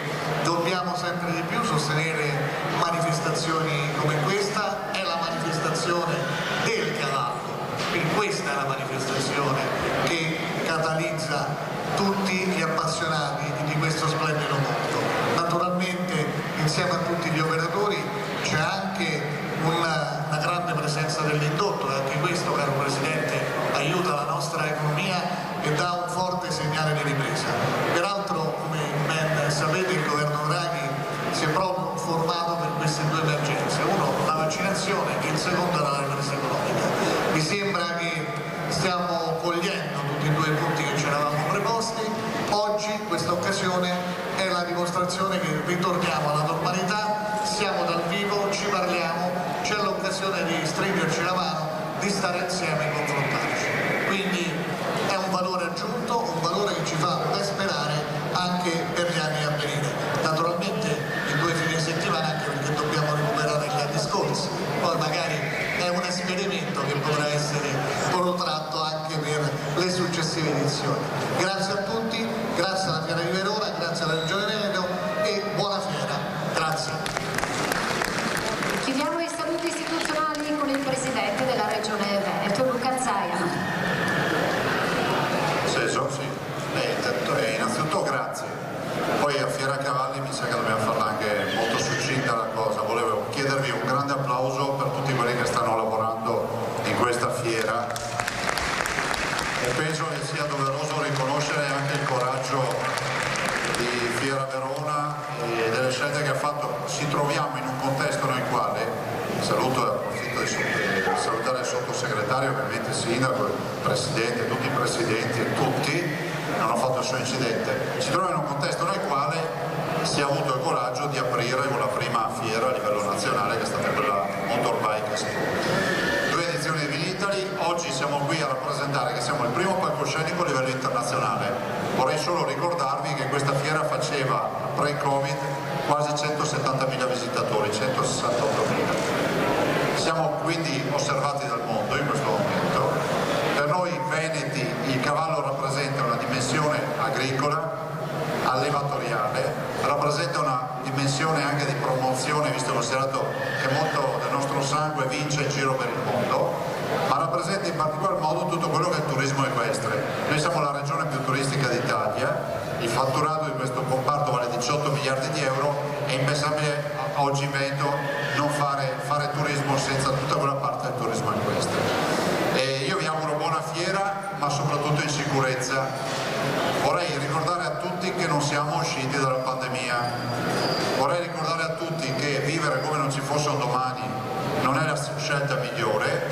dobbiamo sempre di più sostenere manifestazioni come questa. È la manifestazione del cavallo, quindi questa è la manifestazione che catalizza tutti gli appassionati di questo splendido mondo. Naturalmente insieme a tutti gli operatori c'è anche una grande presenza dell'indotto, e anche questo, caro Presidente, aiuta la nostra economia e dà un forte segnale di ripresa. Peraltro, come ben sapete, il governo Draghi si è proprio formato per queste due emergenze: uno, la vaccinazione, e il secondo, la ripresa economica. Mi sembra che stiamo cogliendo tutti e due i punti che ci eravamo preposti. Oggi questa occasione è la dimostrazione che ritorniamo alla normalità, siamo dal vivo, ci parliamo, c'è l'occasione di stringerci la mano, di stare insieme e confrontarci. Quindi è un valore aggiunto, un valore che ci fa ben sperare anche per gli anni a venire. Naturalmente in 2 fine settimana, anche perché dobbiamo recuperare gli anni scorsi, poi magari è un esperimento che potrà essere protratto anche per le successive scelte che ha fatto. Ci troviamo in un contesto nel quale, saluto e approfitto di salutare il sottosegretario, ovviamente il sindaco, il presidente, tutti i presidenti e tutti, non ho fatto il suo incidente, ci troviamo in un contesto nel quale si è avuto il coraggio di aprire con la prima fiera a livello nazionale, che è stata quella Motorbike Expo. 2 edizioni di Vinitaly, oggi siamo qui a rappresentare che siamo il primo palcoscenico a livello internazionale. Vorrei solo ricordarvi che questa fiera faceva, pre-Covid, quasi 170.000 visitatori, 168.000. Siamo quindi osservati dal mondo in questo momento. Per noi veneti il cavallo rappresenta una dimensione agricola, allevatoriale, rappresenta una dimensione anche di promozione, visto e considerato che molto del nostro sangue vince in giro per il mondo, ma rappresenta in particolar modo tutto quello che è il turismo equestre. Noi siamo la regione più turistica d'Italia, il fatturato di questo comparto vale 18 miliardi di euro, è impensabile oggi vedo non fare turismo senza tutta quella parte del turismo equestre. E io vi auguro buona fiera, ma soprattutto in sicurezza. Vorrei ricordare a tutti che non siamo usciti dalla pandemia, vorrei ricordare a tutti che vivere come non ci fosse un domani non è la scelta migliore.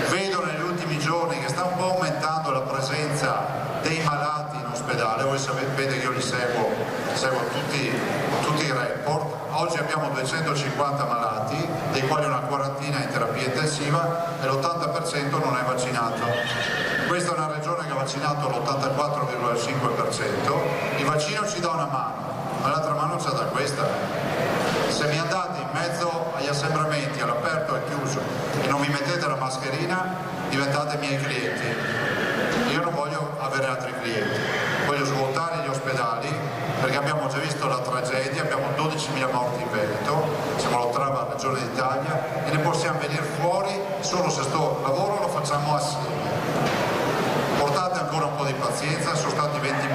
Vedo negli ultimi giorni che sta un po' aumentando la presenza dei malati in ospedale, voi sapete che io li seguo tutti i report. Oggi abbiamo 250 malati, dei quali una quarantina in terapia intensiva e l'80% non è vaccinato. Questa è una regione che ha vaccinato l'84,5%, il vaccino ci dà una mano, ma l'altra mano c'è da questa. Se mi andate in mezzo agli assembramenti, all'aperto e al chiuso, e non mi mettete la mascherina, diventate miei clienti. Io non voglio avere altri clienti, voglio svuotare gli ospedali, perché abbiamo già visto la tragedia, abbiamo 12.000 morti in Veneto, siamo l'8ª regione d'Italia e ne possiamo venire fuori solo se sto lavoro lo facciamo assieme. Portate ancora un po' di pazienza, sono stati 20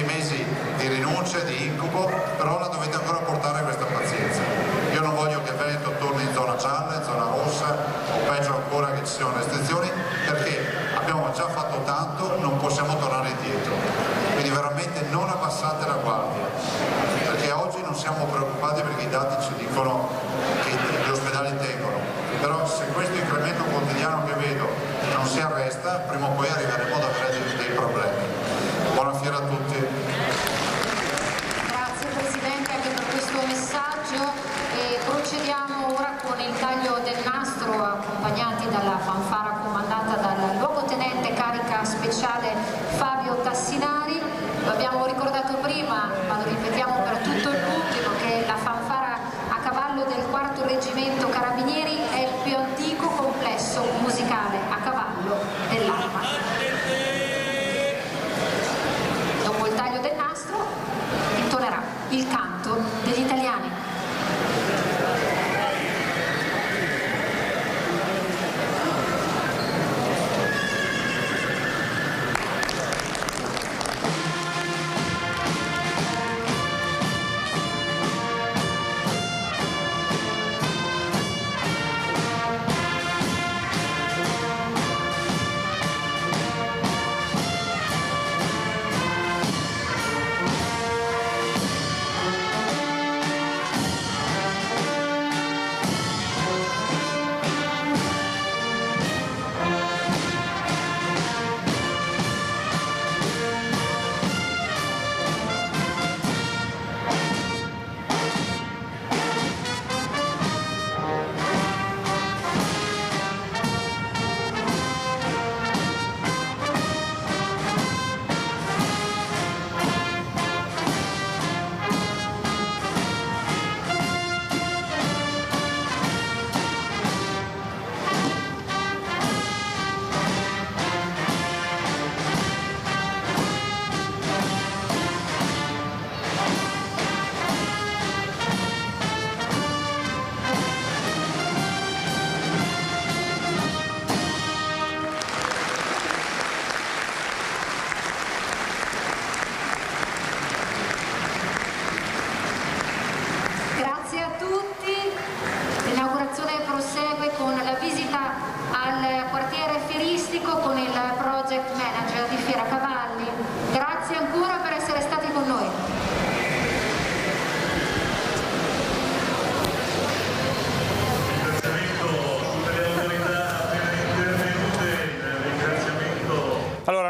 mesi di rinunce, di incubo, però la dovete ancora portare questa pazienza. Io non voglio che Veneto torni in zona gialla, in zona rossa o peggio ancora che ci siano restrizioni, perché abbiamo già fatto tanto, non possiamo tornare indietro. Quindi veramente non abbassate la guardia, perché oggi non siamo preoccupati perché i dati ci dicono che gli ospedali tengono, però se questo incremento quotidiano che vedo non si arresta, prima o poi arriveremo ad avere dei problemi. Buona fiera a tutti. Grazie Presidente anche per questo messaggio e procediamo ora con il taglio del nastro accompagnati dalla fanfara comandata dal luogotenente carica speciale Fabio Tassinari. Lo abbiamo ricordato prima, ma lo ripetiamo per tutto il pubblico, che la fanfara a cavallo del 4° Reggimento Carabinieri è il più antico complesso musicale a cavallo dell'Arma. Dopo il taglio del nastro intonerà il canto degli italiani.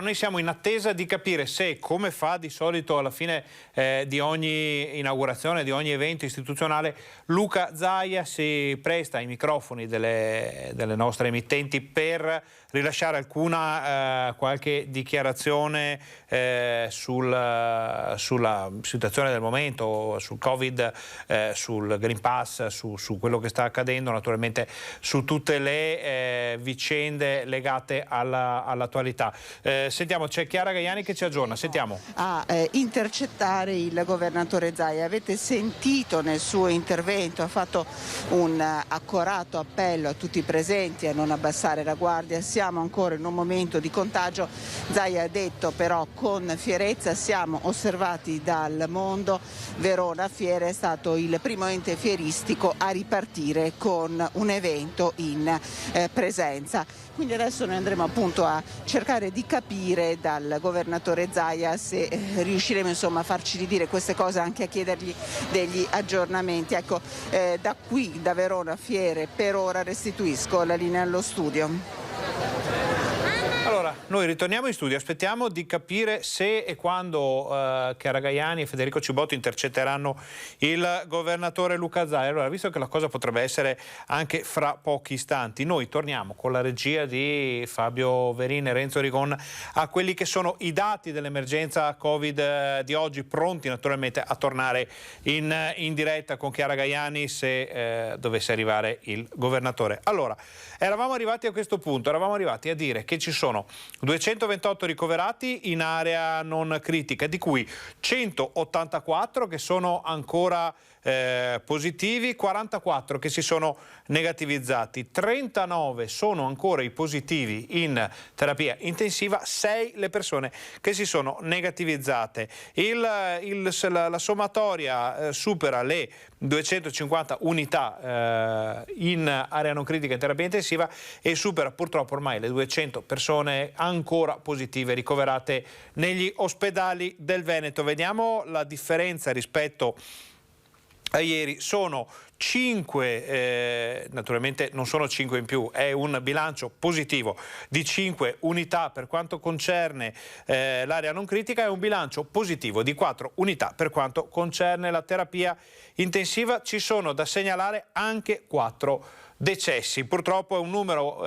noi siamo in attesa di capire se, come fa di solito alla fine di ogni inaugurazione, di ogni evento istituzionale, Luca Zaia si presta ai microfoni delle nostre emittenti per rilasciare qualche dichiarazione sulla situazione del momento, sul Covid, sul Green Pass, su quello che sta accadendo, naturalmente su tutte le vicende legate all'attualità. Sentiamo, c'è Chiara Gaiani che ci aggiorna, sentiamo. A intercettare il governatore Zaia. Avete sentito nel suo intervento, ha fatto un accorato appello a tutti i presenti a non abbassare la guardia. Siamo ancora in un momento di contagio. Zaia ha detto però con fierezza: siamo osservati dal mondo. Verona Fiere è stato il primo ente fieristico a ripartire con un evento in presenza. Quindi adesso noi andremo appunto a cercare di capire dal governatore Zaia se riusciremo insomma a farci ridire queste cose, anche a chiedergli degli aggiornamenti. Ecco, da qui, da Verona Fiere, per ora restituisco la linea allo studio. Allora, noi ritorniamo in studio, aspettiamo di capire se e quando Chiara Gaiani e Federico Cibotti intercetteranno il governatore Luca Zaia. Allora, visto che la cosa potrebbe essere anche fra pochi istanti, noi torniamo con la regia di Fabio Verin e Renzo Rigon a quelli che sono i dati dell'emergenza Covid di oggi, pronti naturalmente a tornare in diretta con Chiara Gaiani se dovesse arrivare il governatore. Allora, eravamo arrivati a questo punto, eravamo arrivati a dire che ci sono 228 ricoverati in area non critica, di cui 184 che sono ancora positivi, 44 che si sono negativizzati, 39 sono ancora i positivi in terapia intensiva, 6 le persone che si sono negativizzate. La sommatoria supera le 250 unità in area non critica in terapia intensiva e supera purtroppo ormai le 200 persone ancora positive ricoverate negli ospedali del Veneto. Vediamo la differenza rispetto a ieri. Sono 5, naturalmente non sono 5 in più, è un bilancio positivo di 5 unità per quanto concerne l'area non critica, è un bilancio positivo di 4 unità per quanto concerne la terapia intensiva. Ci sono da segnalare anche 4 decessi. Purtroppo è un numero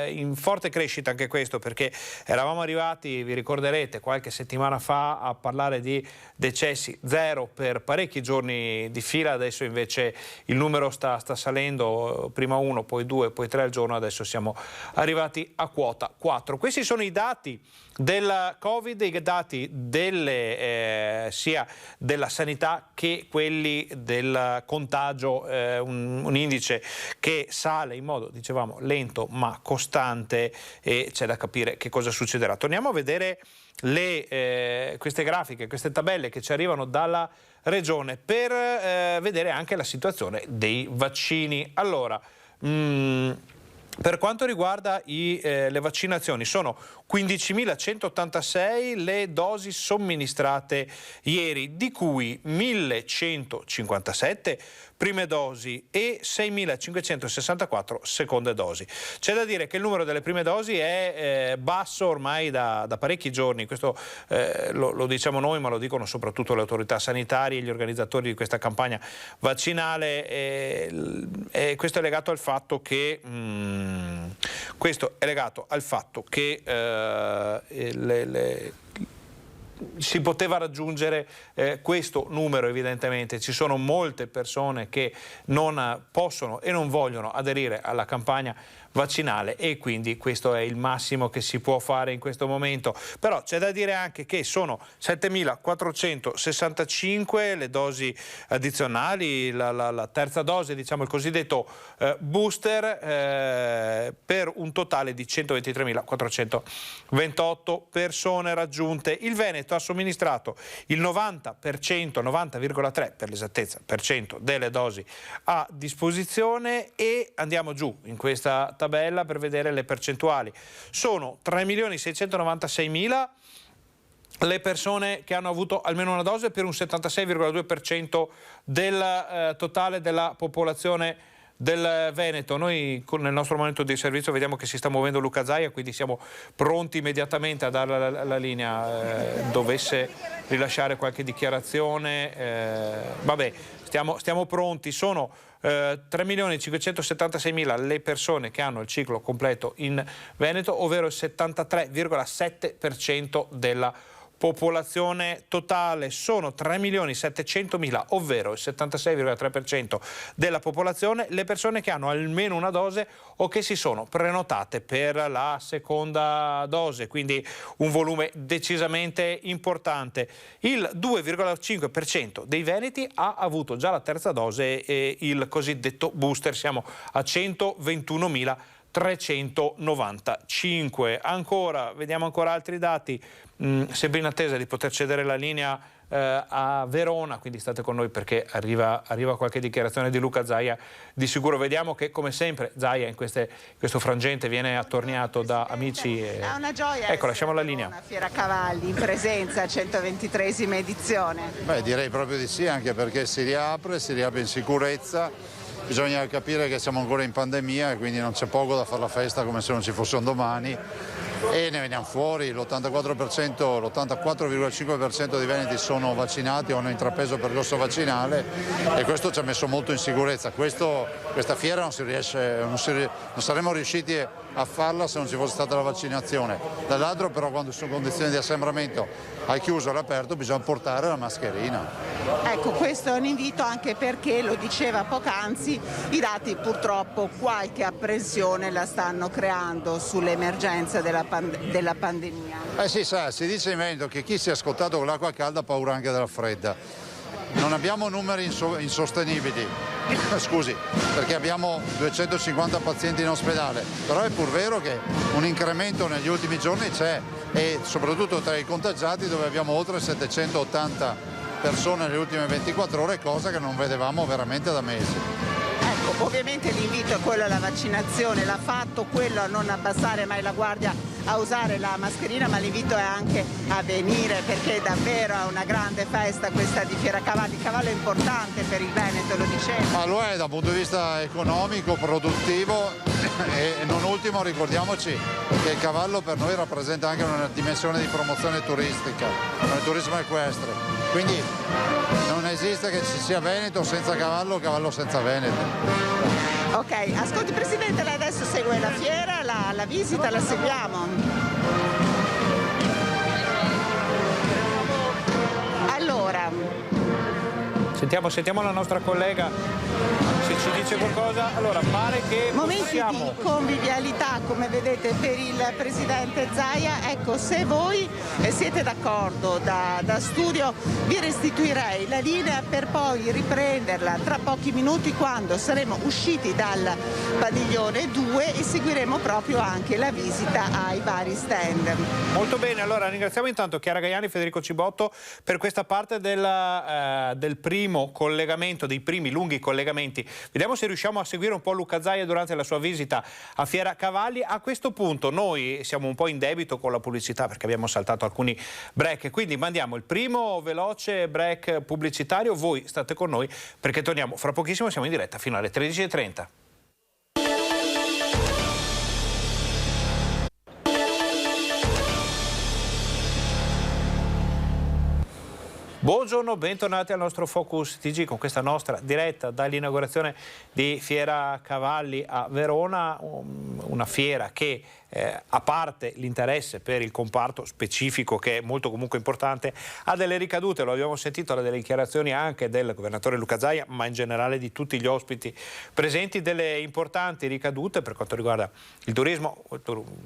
in forte crescita anche questo, perché eravamo arrivati, vi ricorderete, qualche settimana fa a parlare di decessi zero per parecchi giorni di fila. Adesso invece il numero sta salendo, prima 1, poi 2, poi 3 al giorno, adesso siamo arrivati a quota 4. Questi sono i dati del Covid, i dati sia della sanità che quelli del contagio, un indice che sale in modo, dicevamo, lento ma costante, e c'è da capire che cosa succederà. Torniamo a vedere queste grafiche, queste tabelle che ci arrivano dalla regione per vedere anche la situazione dei vaccini. Allora, per quanto riguarda le vaccinazioni, sono 15.186 le dosi somministrate ieri, di cui 1.157 prime dosi e 6.564 seconde dosi. C'è da dire che il numero delle prime dosi è basso ormai da parecchi giorni, questo lo diciamo noi, ma lo dicono soprattutto le autorità sanitarie e gli organizzatori di questa campagna vaccinale, e questo è legato al fatto che si poteva raggiungere questo numero. Evidentemente ci sono molte persone che non possono e non vogliono aderire alla campagna vaccinale, e quindi questo è il massimo che si può fare in questo momento. Però c'è da dire anche che sono 7.465 le dosi addizionali, la terza dose, diciamo il cosiddetto booster, per un totale di 123.428 persone raggiunte. Il Veneto ha somministrato il 90,3% per l'esattezza delle dosi a disposizione, e andiamo giù in questa tabella per vedere le percentuali. Sono 3.696.000 le persone che hanno avuto almeno una dose, per un 76,2% del totale della popolazione del Veneto. Noi nel nostro momento di servizio vediamo che si sta muovendo Luca Zaia, quindi siamo pronti immediatamente a dare la linea. Dovesse rilasciare qualche dichiarazione, vabbè, stiamo pronti. Sono 3.576.000 le persone che hanno il ciclo completo in Veneto, ovvero il 73,7% della popolazione totale. Sono 3.700.000, ovvero il 76,3% della popolazione, le persone che hanno almeno una dose o che si sono prenotate per la seconda dose, quindi un volume decisamente importante. Il 2,5% dei veneti ha avuto già la terza dose e il cosiddetto booster. Siamo a 121.395. Vediamo ancora altri dati, sempre in attesa di poter cedere la linea a Verona, quindi state con noi perché arriva qualche dichiarazione di Luca Zaia. Di sicuro vediamo che, come sempre, Zaia in questo frangente viene attorniato da amici. È una gioia. Ecco, lasciamo la linea. Una Fiera Cavalli in presenza, 123esima edizione. Beh, direi proprio di sì, anche perché si riapre in sicurezza. Bisogna capire che siamo ancora in pandemia e quindi non c'è poco da fare la festa come se non ci fosse un domani, e ne veniamo fuori. L'84,5% dei veneti sono vaccinati o hanno intrapreso il percorso vaccinale, e questo ci ha messo molto in sicurezza. Questa fiera non saremmo riusciti a farla se non ci fosse stata la vaccinazione. Dall'altro però, quando sono condizioni di assembramento al chiuso e all'aperto, bisogna portare la mascherina. Ecco, questo è un invito anche perché, lo diceva poc'anzi, i dati purtroppo qualche apprensione la stanno creando sull'emergenza della pandemia. Sì, si dice in Veneto che chi si è scottato con l'acqua calda ha paura anche della fredda. Non abbiamo numeri insostenibili, scusi, perché abbiamo 250 pazienti in ospedale, però è pur vero che un incremento negli ultimi giorni c'è, e soprattutto tra i contagiati, dove abbiamo oltre 780 persone nelle ultime 24 ore, cosa che non vedevamo veramente da mesi. Ecco, ovviamente l'invito è quello alla vaccinazione, l'ha fatto, quello a non abbassare mai la guardia, a usare la mascherina, ma l'invito è anche a venire, perché davvero è una grande festa questa di Fiera Cavalli. Il cavallo è importante per il Veneto, lo dicevo. Ma lo è dal punto di vista economico, produttivo, e non ultimo ricordiamoci che il cavallo per noi rappresenta anche una dimensione di promozione turistica, nel turismo equestre. Quindi non esiste che ci sia Veneto senza cavallo, cavallo senza Veneto. Ok, ascolti Presidente, lei adesso segue la fiera, la visita, la seguiamo. Allora, sentiamo la nostra collega se ci dice qualcosa. Allora, pare che momenti di convivialità, come vedete, per il Presidente Zaia. Ecco, se voi siete d'accordo, da studio vi restituirei la linea per poi riprenderla tra pochi minuti, quando saremo usciti dal padiglione 2 e seguiremo proprio anche la visita ai vari stand. Molto bene, allora ringraziamo intanto Chiara Gaiani e Federico Cibotto per questa parte del primo collegamento, dei primi lunghi collegamenti. Vediamo se riusciamo a seguire un po' Luca Zaia durante la sua visita a Fiera Cavalli. A questo punto noi siamo un po' in debito con la pubblicità perché abbiamo saltato alcuni break, quindi mandiamo il primo veloce break pubblicitario. Voi state con noi perché torniamo fra pochissimo, siamo in diretta fino alle 13:30. Buongiorno, bentornati al nostro Focus TG con questa nostra diretta dall'inaugurazione di Fiera Cavalli a Verona, una fiera che a parte l'interesse per il comparto specifico, che è molto comunque importante, ha delle ricadute, lo abbiamo sentito dalle dichiarazioni anche del governatore Luca Zaia, ma in generale di tutti gli ospiti presenti, delle importanti ricadute per quanto riguarda il turismo.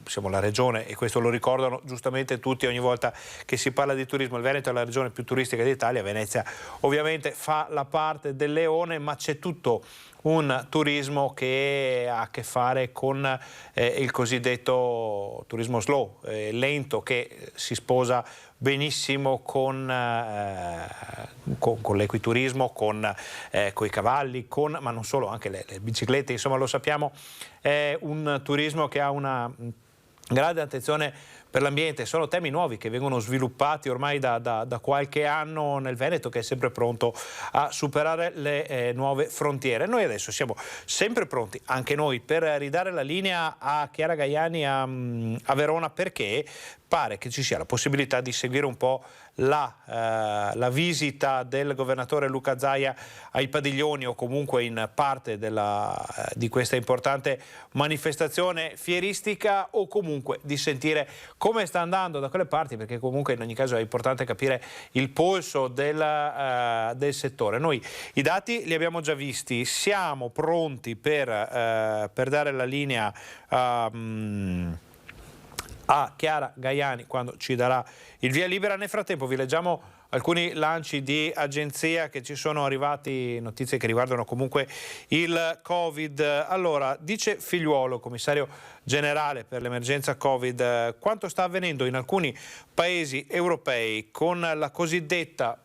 Siamo la regione, e questo lo ricordano giustamente tutti ogni volta che si parla di turismo, il Veneto è la regione più turistica d'Italia, Venezia ovviamente fa la parte del leone, ma c'è tutto un turismo che ha a che fare con il cosiddetto turismo slow, lento, che si sposa benissimo con l'equiturismo, con i cavalli, ma non solo, anche le biciclette, insomma lo sappiamo, è un turismo che ha una grande attenzione per l'ambiente. Sono temi nuovi che vengono sviluppati ormai da qualche anno nel Veneto, che è sempre pronto a superare le nuove frontiere. Noi adesso siamo sempre pronti, anche noi, per ridare la linea a Chiara Gaiani a Verona, perché pare che ci sia la possibilità di seguire un po' la visita del governatore Luca Zaia ai padiglioni, o comunque in parte di questa importante manifestazione fieristica, o comunque di sentire come sta andando da quelle parti, perché comunque in ogni caso è importante capire il polso del settore. Noi i dati li abbiamo già visti, siamo pronti per dare la linea a Chiara Gaiani quando ci darà il via libera. Nel frattempo vi leggiamo alcuni lanci di agenzia che ci sono arrivati, notizie che riguardano comunque il Covid. Allora, dice Figliuolo, commissario generale per l'emergenza Covid, quanto sta avvenendo in alcuni paesi europei con la cosiddetta,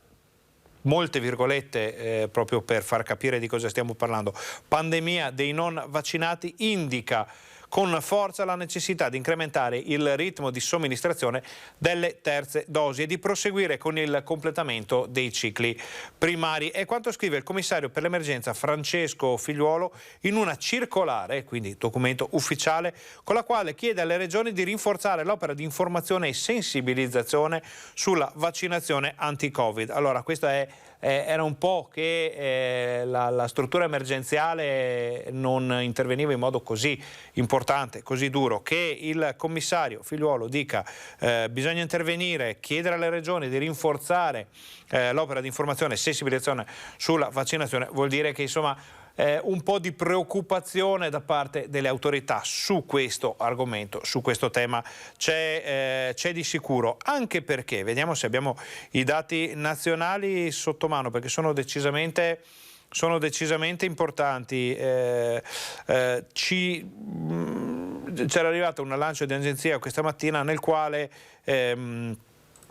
molte virgolette, proprio per far capire di cosa stiamo parlando, pandemia dei non vaccinati, indica con forza la necessità di incrementare il ritmo di somministrazione delle terze dosi e di proseguire con il completamento dei cicli primari. È quanto scrive il commissario per l'emergenza Francesco Figliuolo in una circolare, quindi documento ufficiale, con la quale chiede alle regioni di rinforzare l'opera di informazione e sensibilizzazione sulla vaccinazione anti-Covid. Allora, questa era un po' che la struttura emergenziale non interveniva in modo così importante, così duro, che il commissario Figliuolo dica bisogna intervenire, chiedere alle regioni di rinforzare l'opera di informazione e sensibilizzazione sulla vaccinazione, vuol dire che insomma un po' di preoccupazione da parte delle autorità su questo argomento, su questo tema c'è di sicuro, anche perché vediamo se abbiamo i dati nazionali sotto mano, perché sono decisamente importanti. C'era arrivata una lancio di agenzia questa mattina nel quale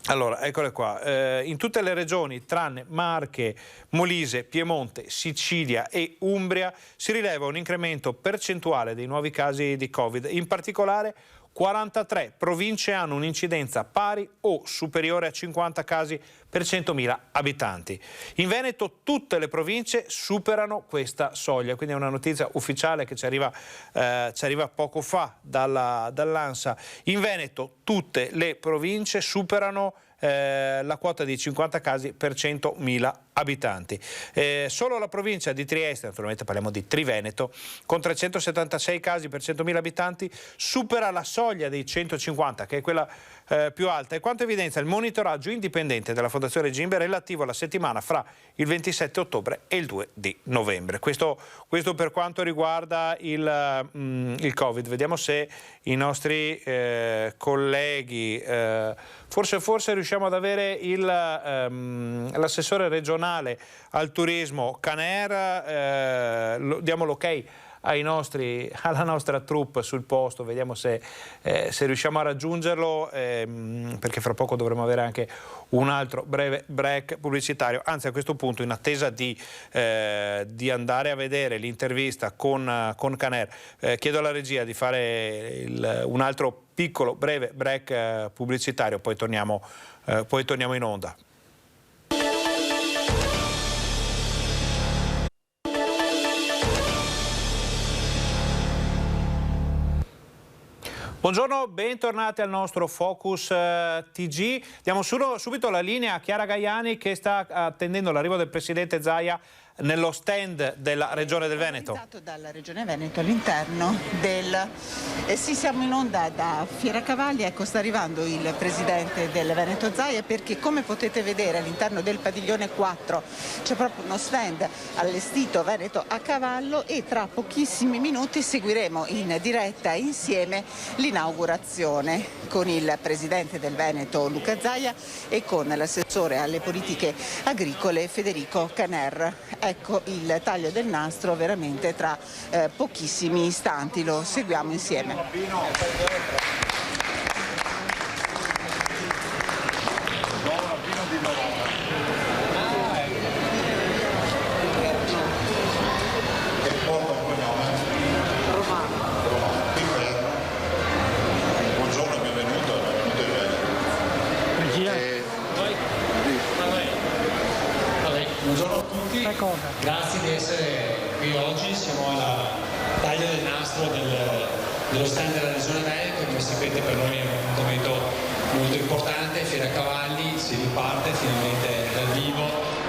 allora, eccole qua, in tutte le regioni tranne Marche, Molise, Piemonte, Sicilia e Umbria si rileva un incremento percentuale dei nuovi casi di Covid. In particolare 43 province hanno un'incidenza pari o superiore a 50 casi per 100.000 abitanti. In Veneto tutte le province superano questa soglia, quindi è una notizia ufficiale che ci arriva poco fa dall'ANSA. In Veneto tutte le province superano la quota di 50 casi per 100.000 abitanti. Solo la provincia di Trieste, naturalmente parliamo di Triveneto, con 376 casi per 100.000 abitanti supera la soglia dei 150, che è quella più alta, e quanto evidenzia il monitoraggio indipendente della Fondazione Gimbe relativo alla settimana fra il 27 ottobre e il 2 di novembre. Questo per quanto riguarda il Covid. Vediamo se i nostri colleghi, forse riusciamo ad avere l'assessore regionale al turismo Caner, diamo l'ok alla nostra troupe sul posto, vediamo se riusciamo a raggiungerlo, perché fra poco dovremo avere anche un altro breve break pubblicitario. Anzi, a questo punto, in attesa di andare a vedere l'intervista con Caner, chiedo alla regia di fare un altro piccolo breve break pubblicitario, poi torniamo in onda. Buongiorno, bentornati al nostro Focus TG. Diamo subito la linea a Chiara Gaiani, che sta attendendo l'arrivo del presidente Zaia nello stand della Regione del Veneto. Dalla Regione Veneto all'interno sì, siamo in onda da Fieracavalli. Ecco, sta arrivando il presidente del Veneto Zaia, perché come potete vedere all'interno del padiglione 4 c'è proprio uno stand allestito Veneto a cavallo, e tra pochissimi minuti seguiremo in diretta insieme l'inaugurazione con il presidente del Veneto Luca Zaia e con l'assessore alle politiche agricole Federico Caner. Ecco il taglio del nastro veramente tra pochissimi istanti, lo seguiamo insieme. Buongiorno e benvenuto. qui oggi. Siamo alla taglia del nastro dello stand della Regione Veneto, come sapete per noi è un appuntamento molto importante. Fiera Cavalli, si riparte finalmente dal vivo,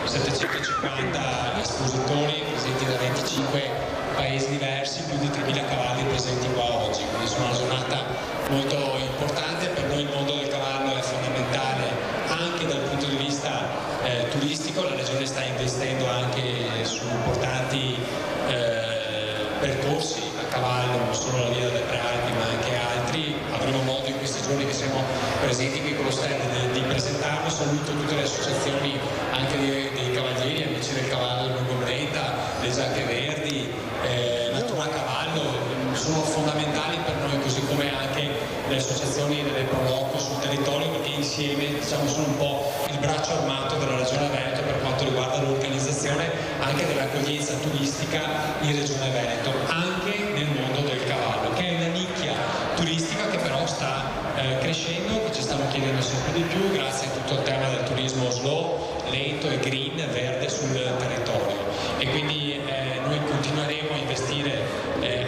750 espositori presenti da 25 paesi diversi, più di 3.000 cavalli presenti qua oggi, quindi insomma una giornata molto importante. Per noi il mondo del cavallo è fondamentale anche dal punto di vista turistico. La Regione sta investendo anche su importanti percorsi a cavallo, non solo la via delle Prealpi ma anche altri. Avremo modo in questi giorni che siamo presenti qui con lo stand di presentarlo. Saluto tutte le associazioni anche dei cavalieri, amici del cavallo del Lungo Brenta, le Giacche Verdi, Natura Cavallo, sono fondamentali per noi, così come anche le associazioni delle Proloco sul territorio, perché insieme diciamo sono un po' il braccio armato della Regione Veneto per quanto riguarda l'organizzazione anche dell'accoglienza turistica in Regione Veneto, anche nel mondo del cavallo, che è una nicchia turistica che però sta crescendo, che ci stanno chiedendo sempre di più grazie a tutto il tema del turismo slow, lento e green, verde sul territorio. E quindi noi continueremo a investire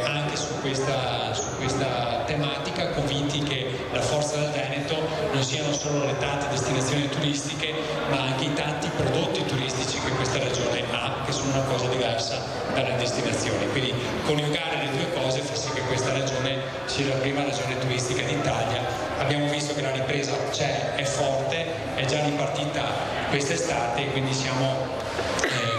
anche su questa tematica, convinti che la forza del Veneto non siano solo le tante destinazioni turistiche, ma anche i tanti prodotti turistici che questa regione ha, che sono una cosa diversa dalle destinazioni. Quindi coniugare le due cose fa sì che questa regione sia la prima regione turistica d'Italia. Abbiamo visto che la ripresa c'è, è forte, è già ripartita quest'estate, quindi siamo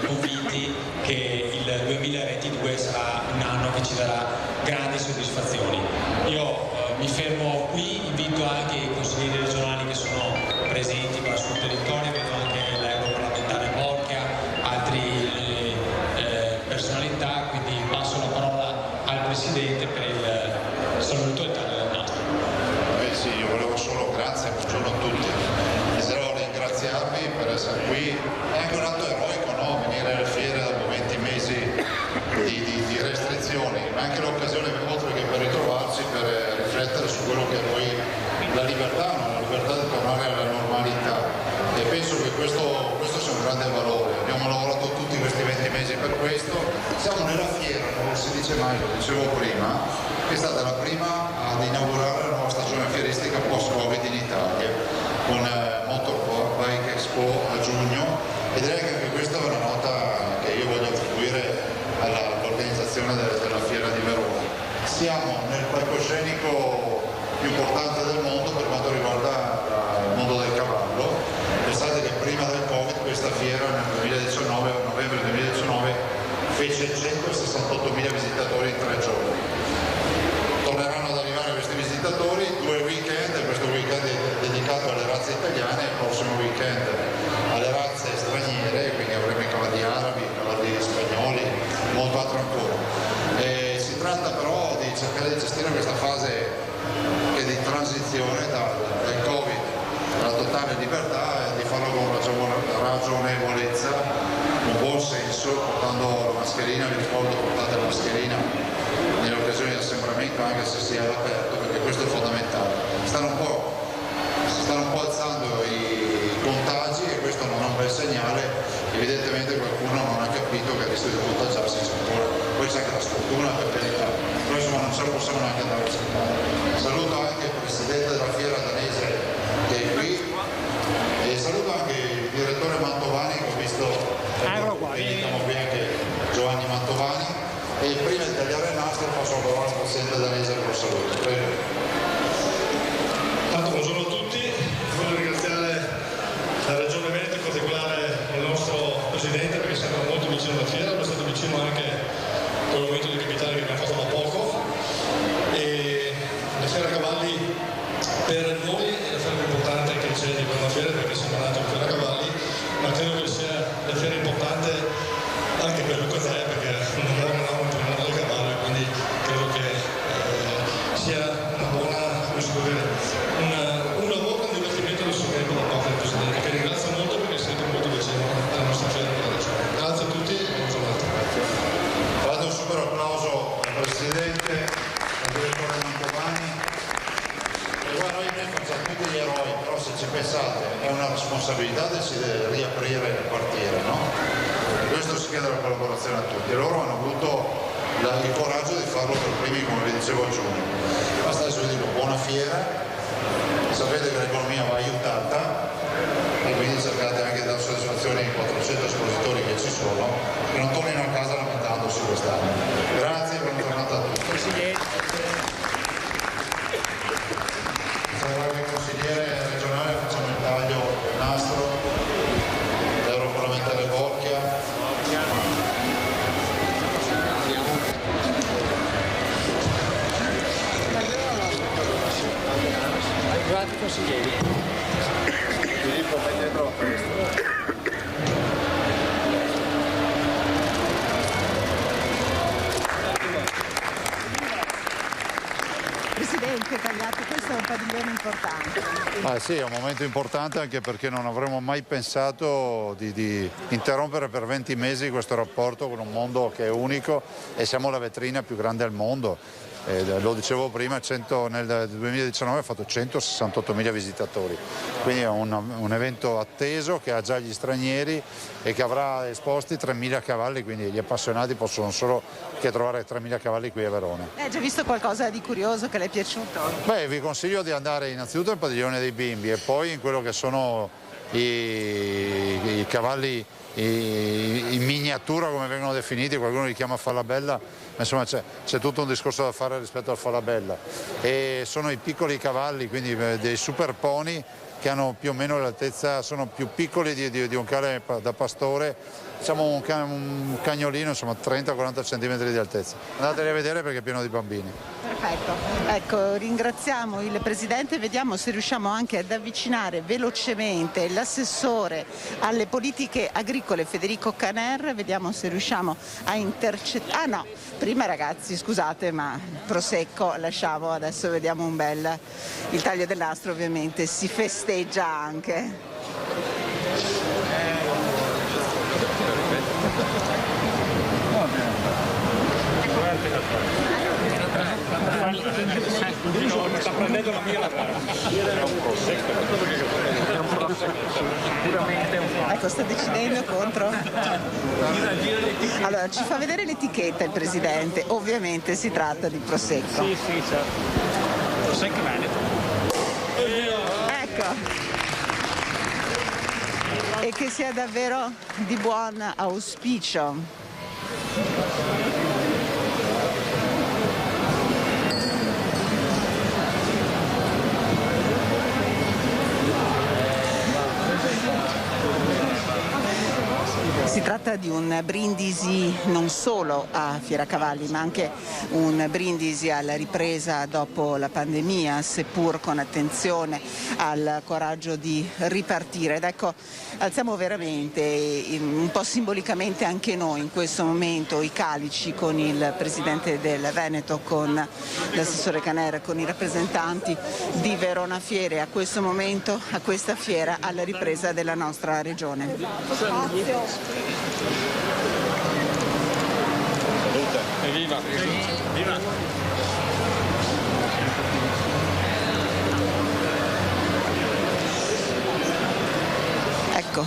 convinti che il 2022 sarà un anno che ci darà grandi soddisfazioni. Io mi fermo qui, invito anche i consiglieri regionali che sono presenti qua sul territorio, vedo anche l'europarlamentare Borchia, altre personalità, quindi passo la parola al Presidente per il saluto e il taglio del nastro. Sì, io volevo solo, grazie, buongiorno a tutti. Desidero ringraziarvi per essere qui. È anche un atto eroico, no? Venire alle fiere dopo 20 mesi di restrizioni, ma anche l'occasione oltre che per ritrovarci, per riflettere su quello che è poi la libertà di tornare alla normalità. E penso che questo sia un grande valore. Abbiamo lavorato tutti questi 20 mesi per questo. Siamo nella fiera, non si dice mai, lo dicevo prima, che è stata la prima ad inaugurare la nuova stagione fieristica post-Covid in Italia, con Motor Bike Expo a giugno, e direi che anche questa è una nota che io voglio attribuire all'organizzazione della fiera di Verona. Siamo nel palcoscenico più importante del mondo per quanto riguarda il mondo del cavallo. Pensate che prima del Covid questa fiera nel 2019, novembre 2019, fece 168.000 visitatori in 3 giorni. Torneranno ad arrivare questi visitatori, 2 weekend, questo weekend è dedicato alle razze italiane e il prossimo weekend alle razze straniere, quindi avremo i cavalli arabi, i cavalli spagnoli, molto altro ancora. Si tratta però di cercare di gestire questa fase che è di transizione dal Covid alla totale libertà, e di farlo con ragionevolezza, con buon senso, portando la mascherina. Vi ricordo, portate la mascherina nelle occasioni di assembramento anche se si è all'aperto, perché questo è fondamentale. Si stanno un po' alzando i contagi e questo non è un bel segnale. Evidentemente qualcuno non ha capito che il rischio di contagiarsi c'è ancora. Poi c'è anche la sfortuna, per carità, però insomma non ce la possiamo neanche andare a cercare. Saluto anche il Presidente della Fiera danese che è qui, e saluto anche il direttore Mantovani, che ho visto, vediamo qui anche Giovanni Mantovani, e prima di tagliare il nastro passo la parola al Presidente danese per lo saluto. Prego. Tanto buongiorno a tutti, voglio ringraziare la Regione Veneto, in particolare il nostro Presidente, perché è stato molto vicino alla fiera, è stato vicino anche al momento di capitale che abbiamo fatto da poco, e la Fiera Cavalli per noi è la fiera più importante che c'è di quella fiera, perché siamo nati in Fiera Cavalli, ma credo che sia la fiera importante anche per Luca Zè, perché non eravamo in primo del cavallo, quindi credo che sia una buona, come si può dire, un lavoro di divertimento del suo tempo da parte del Presidente, che ringrazio molto perché è sempre molto vicino alla nostra fiera della regione. Grazie a tutti e buona giornata. Fate un super applauso al Presidente, al direttore Mantovani. E guarda, noi facciamo avuto il coraggio di farlo per primi, come vi dicevo a giugno. Basta adesso vi dico buona fiera, sapete che l'economia va aiutata e quindi cercate anche di dare soddisfazione ai 400 espositori che ci sono e non tornino a casa lamentandosi quest'anno. Grazie e buona giornata a tutti. Come consigliere regionale facciamo il taglio nastro, l'europarlamentare Bocchia. Arrivati consiglieri. Filippo, fai dietro a questo. Presidente Cagliato, questo è un padiglione importante. Sì, è un momento importante anche perché non avremmo mai pensato di interrompere per 20 mesi questo rapporto con un mondo che è unico e siamo la vetrina più grande al mondo. Lo dicevo prima, nel 2019 ha fatto 168.000 visitatori, quindi è un evento atteso che ha già gli stranieri e che avrà esposti 3.000 cavalli, quindi gli appassionati possono solo che trovare 3.000 cavalli qui a Verona. Hai già visto qualcosa di curioso che le è piaciuto? Vi consiglio di andare innanzitutto al padiglione dei bimbi e poi in quello che sono i cavalli in miniatura, come vengono definiti, qualcuno li chiama falabella, ma insomma c'è tutto un discorso da fare rispetto al falabella. E sono i piccoli cavalli, quindi dei super pony che hanno più o meno l'altezza, sono più piccoli di un cane da pastore, diciamo un cagnolino, insomma 30-40 cm di altezza. Andateli a vedere perché è pieno di bambini. Perfetto, ecco, ringraziamo il Presidente, vediamo se riusciamo anche ad avvicinare velocemente l'assessore alle politiche agricole Federico Caner, vediamo se riusciamo a intercettare. Ah no, prima ragazzi scusate, ma prosecco lasciamo, adesso vediamo un bel, il taglio del nastro ovviamente si festeggia anche. Sta prendendo la mia Ecco, sta decidendo contro. Allora, ci fa vedere l'etichetta il Presidente, ovviamente si tratta di prosecco. Sì, certo. Prosecco Veneto. Ecco. E che sia davvero di buon auspicio. Si tratta di un brindisi non solo a Fieracavalli, ma anche un brindisi alla ripresa dopo la pandemia, seppur con attenzione al coraggio di ripartire. Ed ecco, alziamo veramente, un po' simbolicamente anche noi in questo momento, i calici con il Presidente del Veneto, con l'assessore Caner, con i rappresentanti di Verona Fiere, a questo momento, a questa fiera, alla ripresa della nostra regione. Evviva! Viva! Ecco,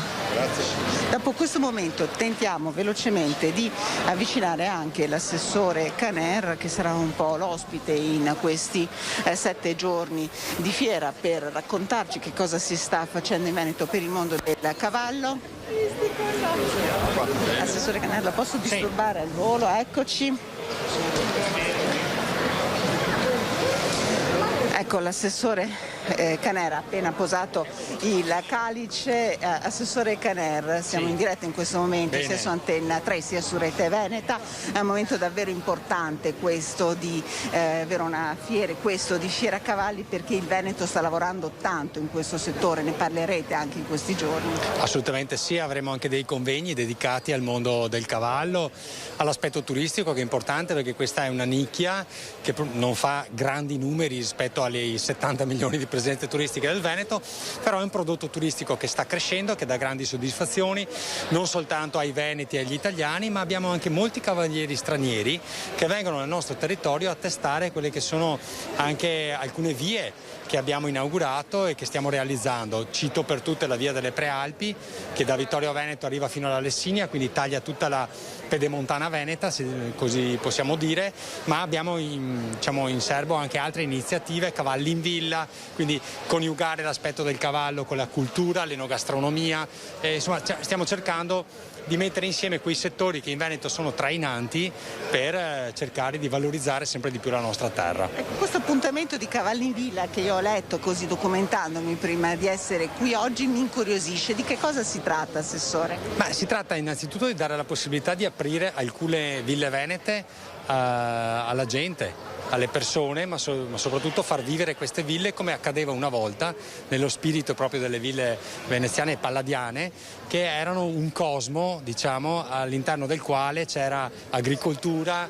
dopo questo momento tentiamo velocemente di avvicinare anche l'assessore Caner, che sarà un po' l'ospite in questi 7 giorni di fiera per raccontarci che cosa si sta facendo in Veneto per il mondo del cavallo. Assessore Caner, la posso disturbare al volo? Eccoci. Ecco, l'assessore Caner ha appena posato il calice. Assessore Caner, siamo in diretta in questo momento sia su Antenna 3 sia su Rete Veneta. È un momento davvero importante questo di Verona Fiere, questo di Fieracavalli, perché il Veneto sta lavorando tanto in questo settore, ne parlerete anche in questi giorni. Assolutamente sì, avremo anche dei convegni dedicati al mondo del cavallo, all'aspetto turistico, che è importante perché questa è una nicchia che non fa grandi numeri rispetto alle 70 milioni di presenze turistiche del Veneto, però è un prodotto turistico che sta crescendo, che dà grandi soddisfazioni non soltanto ai veneti e agli italiani, ma abbiamo anche molti cavalieri stranieri che vengono nel nostro territorio a testare quelle che sono anche alcune vie che abbiamo inaugurato e che stiamo realizzando. Cito per tutte la via delle Prealpi, che da Vittorio Veneto arriva fino alla Lessinia, quindi taglia tutta la pedemontana veneta, se così possiamo dire, ma abbiamo in serbo anche altre iniziative, cavalli in villa, quindi coniugare l'aspetto del cavallo con la cultura, l'enogastronomia, insomma stiamo cercando di mettere insieme quei settori che in Veneto sono trainanti per cercare di valorizzare sempre di più la nostra terra. Ecco, questo appuntamento di cavalli in villa che io ho letto così documentandomi prima di essere qui oggi mi incuriosisce. Di che cosa si tratta, Assessore? Si tratta innanzitutto di dare la possibilità di aprire alcune ville venete alla gente, alle persone, ma soprattutto far vivere queste ville come accadeva una volta, nello spirito proprio delle ville veneziane e palladiane, che erano un cosmo, diciamo, all'interno del quale c'era agricoltura,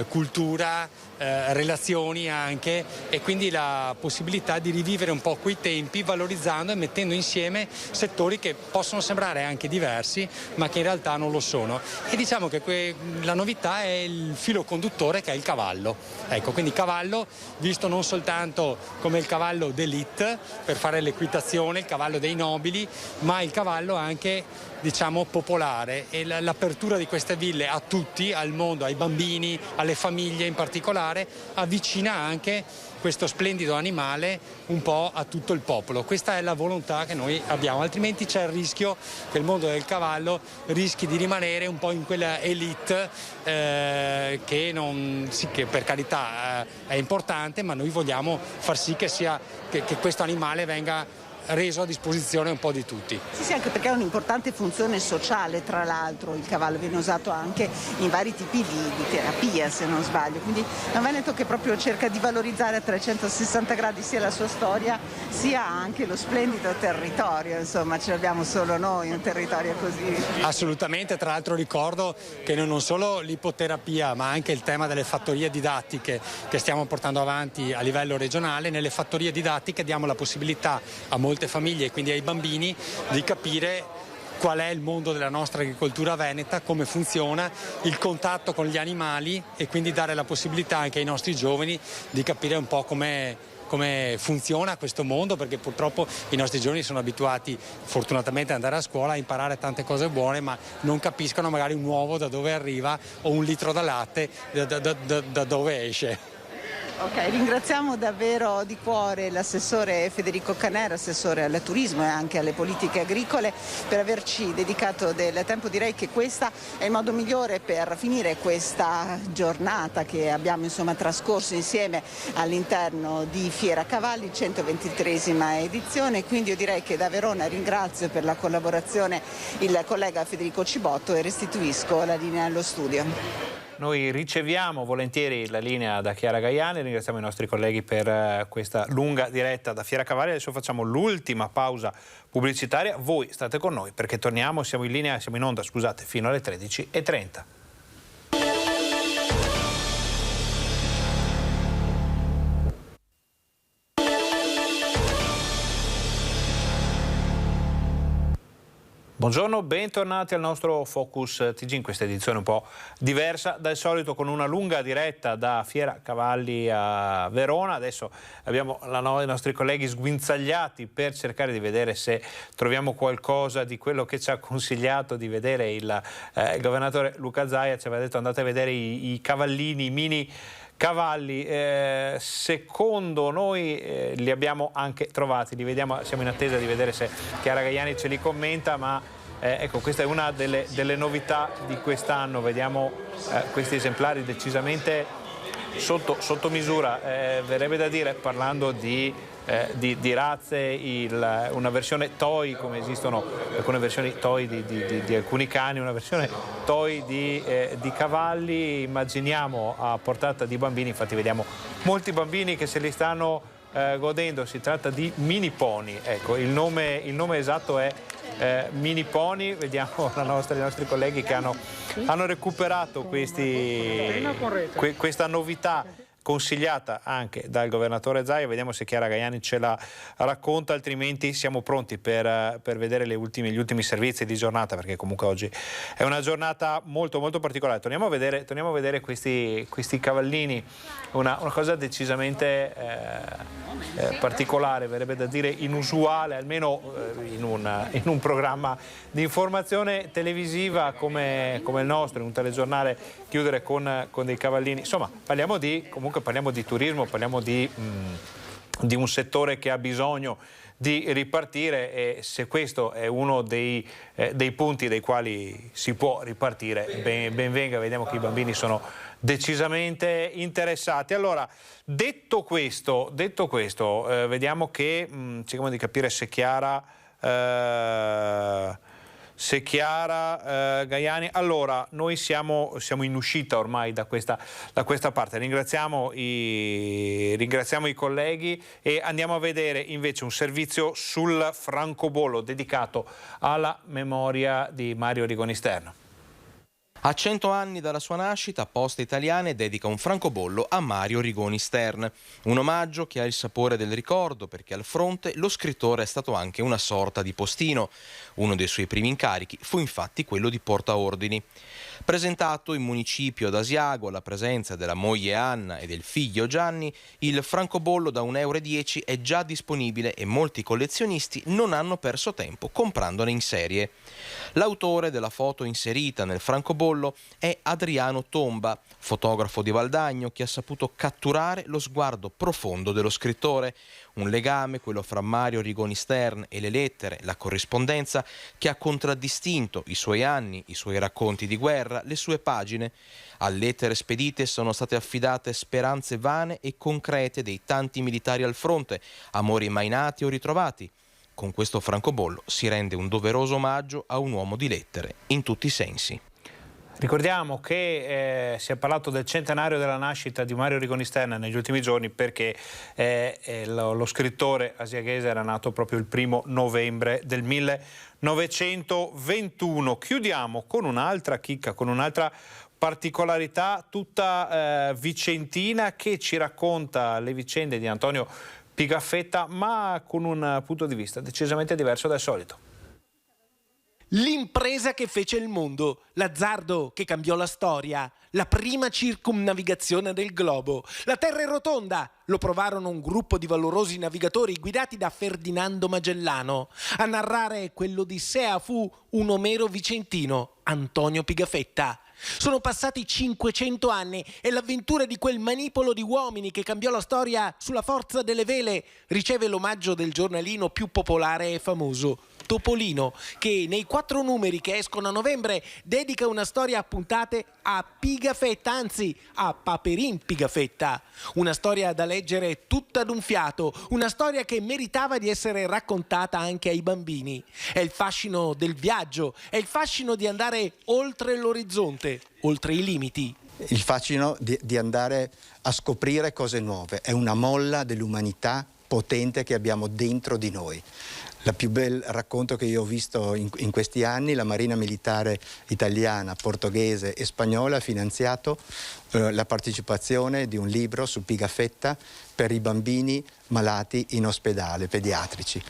cultura, relazioni anche, e quindi la possibilità di rivivere un po' quei tempi valorizzando e mettendo insieme settori che possono sembrare anche diversi ma che in realtà non lo sono, e diciamo che la novità è il filo conduttore che è il cavallo. Ecco, quindi cavallo visto non soltanto come il cavallo d'élite per fare l'equitazione, il cavallo dei nobili, ma il cavallo anche, diciamo, popolare, e l'apertura di queste ville a tutti, al mondo, ai bambini, alle famiglie in particolare, avvicina anche questo splendido animale un po' a tutto il popolo. Questa è la volontà che noi abbiamo, altrimenti c'è il rischio che il mondo del cavallo rischi di rimanere un po' in quella elite che per carità è importante, ma noi vogliamo far sì che questo animale venga reso a disposizione un po' di tutti. Sì, anche perché ha un'importante funzione sociale, tra l'altro il cavallo viene usato anche in vari tipi di terapia, se non sbaglio, quindi è un Veneto che proprio cerca di valorizzare a 360 gradi sia la sua storia sia anche lo splendido territorio, insomma ce l'abbiamo solo noi un territorio così. Assolutamente, tra l'altro ricordo che non solo l'ipoterapia ma anche il tema delle fattorie didattiche che stiamo portando avanti a livello regionale. Nelle fattorie didattiche diamo la possibilità a molte famiglie e quindi ai bambini di capire qual è il mondo della nostra agricoltura veneta, come funziona, il contatto con gli animali, e quindi dare la possibilità anche ai nostri giovani di capire un po' come funziona questo mondo, perché purtroppo i nostri giovani sono abituati fortunatamente ad andare a scuola, a imparare tante cose buone, ma non capiscono magari un uovo da dove arriva o un litro da latte da dove esce. Ok, ringraziamo davvero di cuore l'assessore Federico Canera, assessore al turismo e anche alle politiche agricole, per averci dedicato del tempo. Direi che questo è il modo migliore per finire questa giornata che abbiamo trascorso insieme all'interno di Fiera Cavalli, 123esima edizione. Quindi io direi che da Verona ringrazio per la collaborazione il collega Federico Cibotto e restituisco la linea allo studio. Noi riceviamo volentieri la linea da Chiara Gaiani, ringraziamo i nostri colleghi per questa lunga diretta da Fiera Cavalli. Adesso facciamo l'ultima pausa pubblicitaria, voi state con noi perché torniamo, siamo in onda, fino alle 13:30. Buongiorno, bentornati al nostro Focus TG in questa edizione un po' diversa dal solito, con una lunga diretta da Fiera Cavalli a Verona. Adesso abbiamo i nostri colleghi sguinzagliati per cercare di vedere se troviamo qualcosa di quello che ci ha consigliato di vedere il governatore Luca Zaia. Ci aveva detto andate a vedere i cavallini, i mini cavalli. Secondo noi li abbiamo anche trovati, li vediamo, siamo in attesa di vedere se Chiara Gaiani ce li commenta, ma ecco, questa è una delle novità di quest'anno. Vediamo questi esemplari decisamente sotto misura, verrebbe da dire, parlando di razze, una versione toy, come esistono alcune versioni toy di alcuni cani, una versione toy di cavalli, immaginiamo a portata di bambini. Infatti vediamo molti bambini che se li stanno godendo. Si tratta di mini pony, ecco, il nome esatto è mini pony. Vediamo i nostri colleghi che hanno recuperato questa novità consigliata anche dal governatore Zaia. Vediamo se Chiara Gaiani ce la racconta, altrimenti siamo pronti per vedere gli ultimi servizi di giornata, perché comunque oggi è una giornata molto molto particolare. Torniamo a vedere questi cavallini, una cosa decisamente particolare, verrebbe da dire inusuale, almeno in un programma di informazione televisiva come il nostro, in un telegiornale, chiudere con dei cavallini. Insomma, parliamo di turismo, parliamo di un settore che ha bisogno di ripartire, e se questo è uno dei punti dei quali si può ripartire, ben venga. Vediamo che i bambini sono decisamente interessati. Allora, detto questo, vediamo che cerchiamo di capire se Chiara Gaiani. Allora, noi siamo in uscita ormai da questa parte. Ringraziamo i colleghi e andiamo a vedere invece un servizio sul francobollo dedicato alla memoria di Mario Rigoni Stern. A 100 anni dalla sua nascita, Poste Italiane dedica un francobollo a Mario Rigoni Stern. Un omaggio che ha il sapore del ricordo, perché al fronte lo scrittore è stato anche una sorta di postino. Uno dei suoi primi incarichi fu infatti quello di portaordini. Presentato in municipio ad Asiago alla presenza della moglie Anna e del figlio Gianni, il francobollo da €1,10 è già disponibile e molti collezionisti non hanno perso tempo comprandone in serie. L'autore della foto inserita nel francobollo è Adriano Tomba, fotografo di Valdagno, che ha saputo catturare lo sguardo profondo dello scrittore. Un legame, quello fra Mario Rigoni Stern e le lettere, la corrispondenza, che ha contraddistinto i suoi anni, i suoi racconti di guerra, le sue pagine. A lettere spedite sono state affidate speranze vane e concrete dei tanti militari al fronte, amori mai nati o ritrovati. Con questo francobollo si rende un doveroso omaggio a un uomo di lettere, in tutti i sensi. Ricordiamo che si è parlato del centenario della nascita di Mario Rigoni Stern negli ultimi giorni, perché lo scrittore asiaghese era nato proprio il 1° novembre del 1921. Chiudiamo con un'altra chicca, con un'altra particolarità tutta vicentina, che ci racconta le vicende di Antonio Pigafetta, ma con un punto di vista decisamente diverso dal solito. L'impresa che fece il mondo, l'azzardo che cambiò la storia, la prima circumnavigazione del globo. La Terra è rotonda, lo provarono un gruppo di valorosi navigatori guidati da Ferdinando Magellano. A narrare quell'odissea fu un Omero vicentino, Antonio Pigafetta. Sono passati 500 anni e l'avventura di quel manipolo di uomini che cambiò la storia sulla forza delle vele riceve l'omaggio del giornalino più popolare e famoso, Topolino, che nei 4 numeri che escono a novembre dedica una storia a puntate a Pigafetta, anzi a Paperin Pigafetta. Una storia da leggere tutta d'un fiato, una storia che meritava di essere raccontata anche ai bambini. È il fascino del viaggio, è il fascino di andare oltre l'orizzonte, oltre i limiti. Il fascino di andare a scoprire cose nuove, è una molla dell'umanità potente che abbiamo dentro di noi. Il più bel racconto che io ho visto in questi anni, la Marina Militare italiana, portoghese e spagnola ha finanziato la partecipazione di un libro su Pigafetta per i bambini malati in ospedale, pediatrici.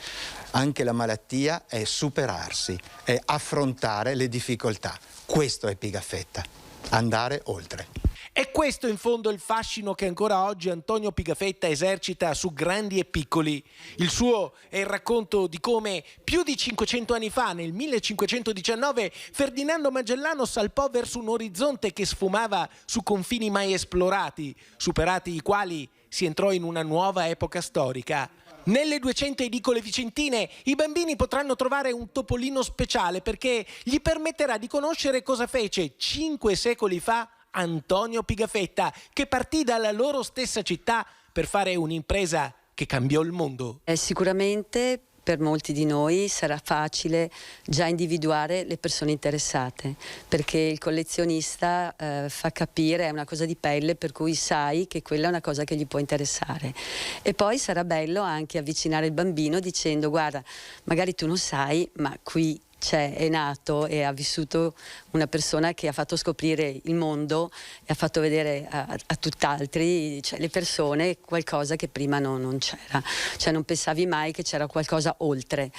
Anche la malattia è superarsi, è affrontare le difficoltà. Questo è Pigafetta, andare oltre. È questo in fondo il fascino che ancora oggi Antonio Pigafetta esercita su grandi e piccoli. Il suo è il racconto di come più di 500 anni fa, nel 1519, Ferdinando Magellano salpò verso un orizzonte che sfumava su confini mai esplorati, superati i quali si entrò in una nuova epoca storica. Nelle 200 edicole vicentine i bambini potranno trovare un topolino speciale, perché gli permetterà di conoscere cosa fece 5 secoli fa Antonio Pigafetta, che partì dalla loro stessa città per fare un'impresa che cambiò il mondo. Sicuramente per molti di noi sarà facile già individuare le persone interessate, perché il collezionista fa capire, è una cosa di pelle, per cui sai che quella è una cosa che gli può interessare. E poi sarà bello anche avvicinare il bambino dicendo: guarda, magari tu non sai, ma qui è nato e ha vissuto una persona che ha fatto scoprire il mondo e ha fatto vedere a tutt'altri, cioè le persone, qualcosa che prima non c'era, cioè non pensavi mai che c'era qualcosa oltre.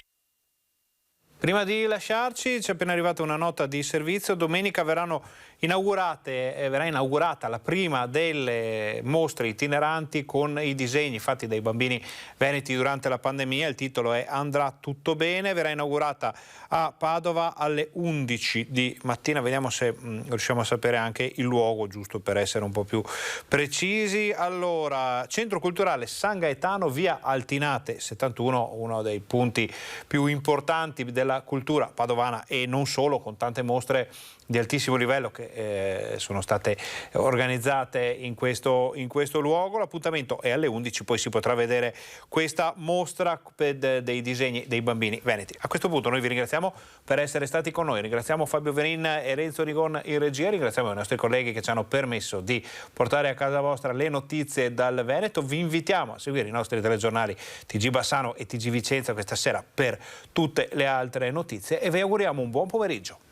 Prima di lasciarci c'è appena arrivata una nota di servizio. Domenica verrà inaugurata la prima delle mostre itineranti con i disegni fatti dai bambini veneti durante la pandemia. Il titolo è Andrà tutto bene, verrà inaugurata a Padova alle 11 di mattina. Vediamo se riusciamo a sapere anche il luogo, giusto per essere un po' più precisi. Allora, Centro Culturale San Gaetano, via Altinate 71, uno dei punti più importanti della cultura padovana e non solo, con tante mostre di altissimo livello che sono state organizzate in questo luogo. L'appuntamento è alle 11, poi si potrà vedere questa mostra dei disegni dei bambini veneti. A questo punto noi vi ringraziamo per essere stati con noi, ringraziamo Fabio Verin e Renzo Rigon in regia, ringraziamo i nostri colleghi che ci hanno permesso di portare a casa vostra le notizie dal Veneto. Vi invitiamo a seguire i nostri telegiornali TG Bassano e TG Vicenza questa sera per tutte le altre notizie e vi auguriamo un buon pomeriggio.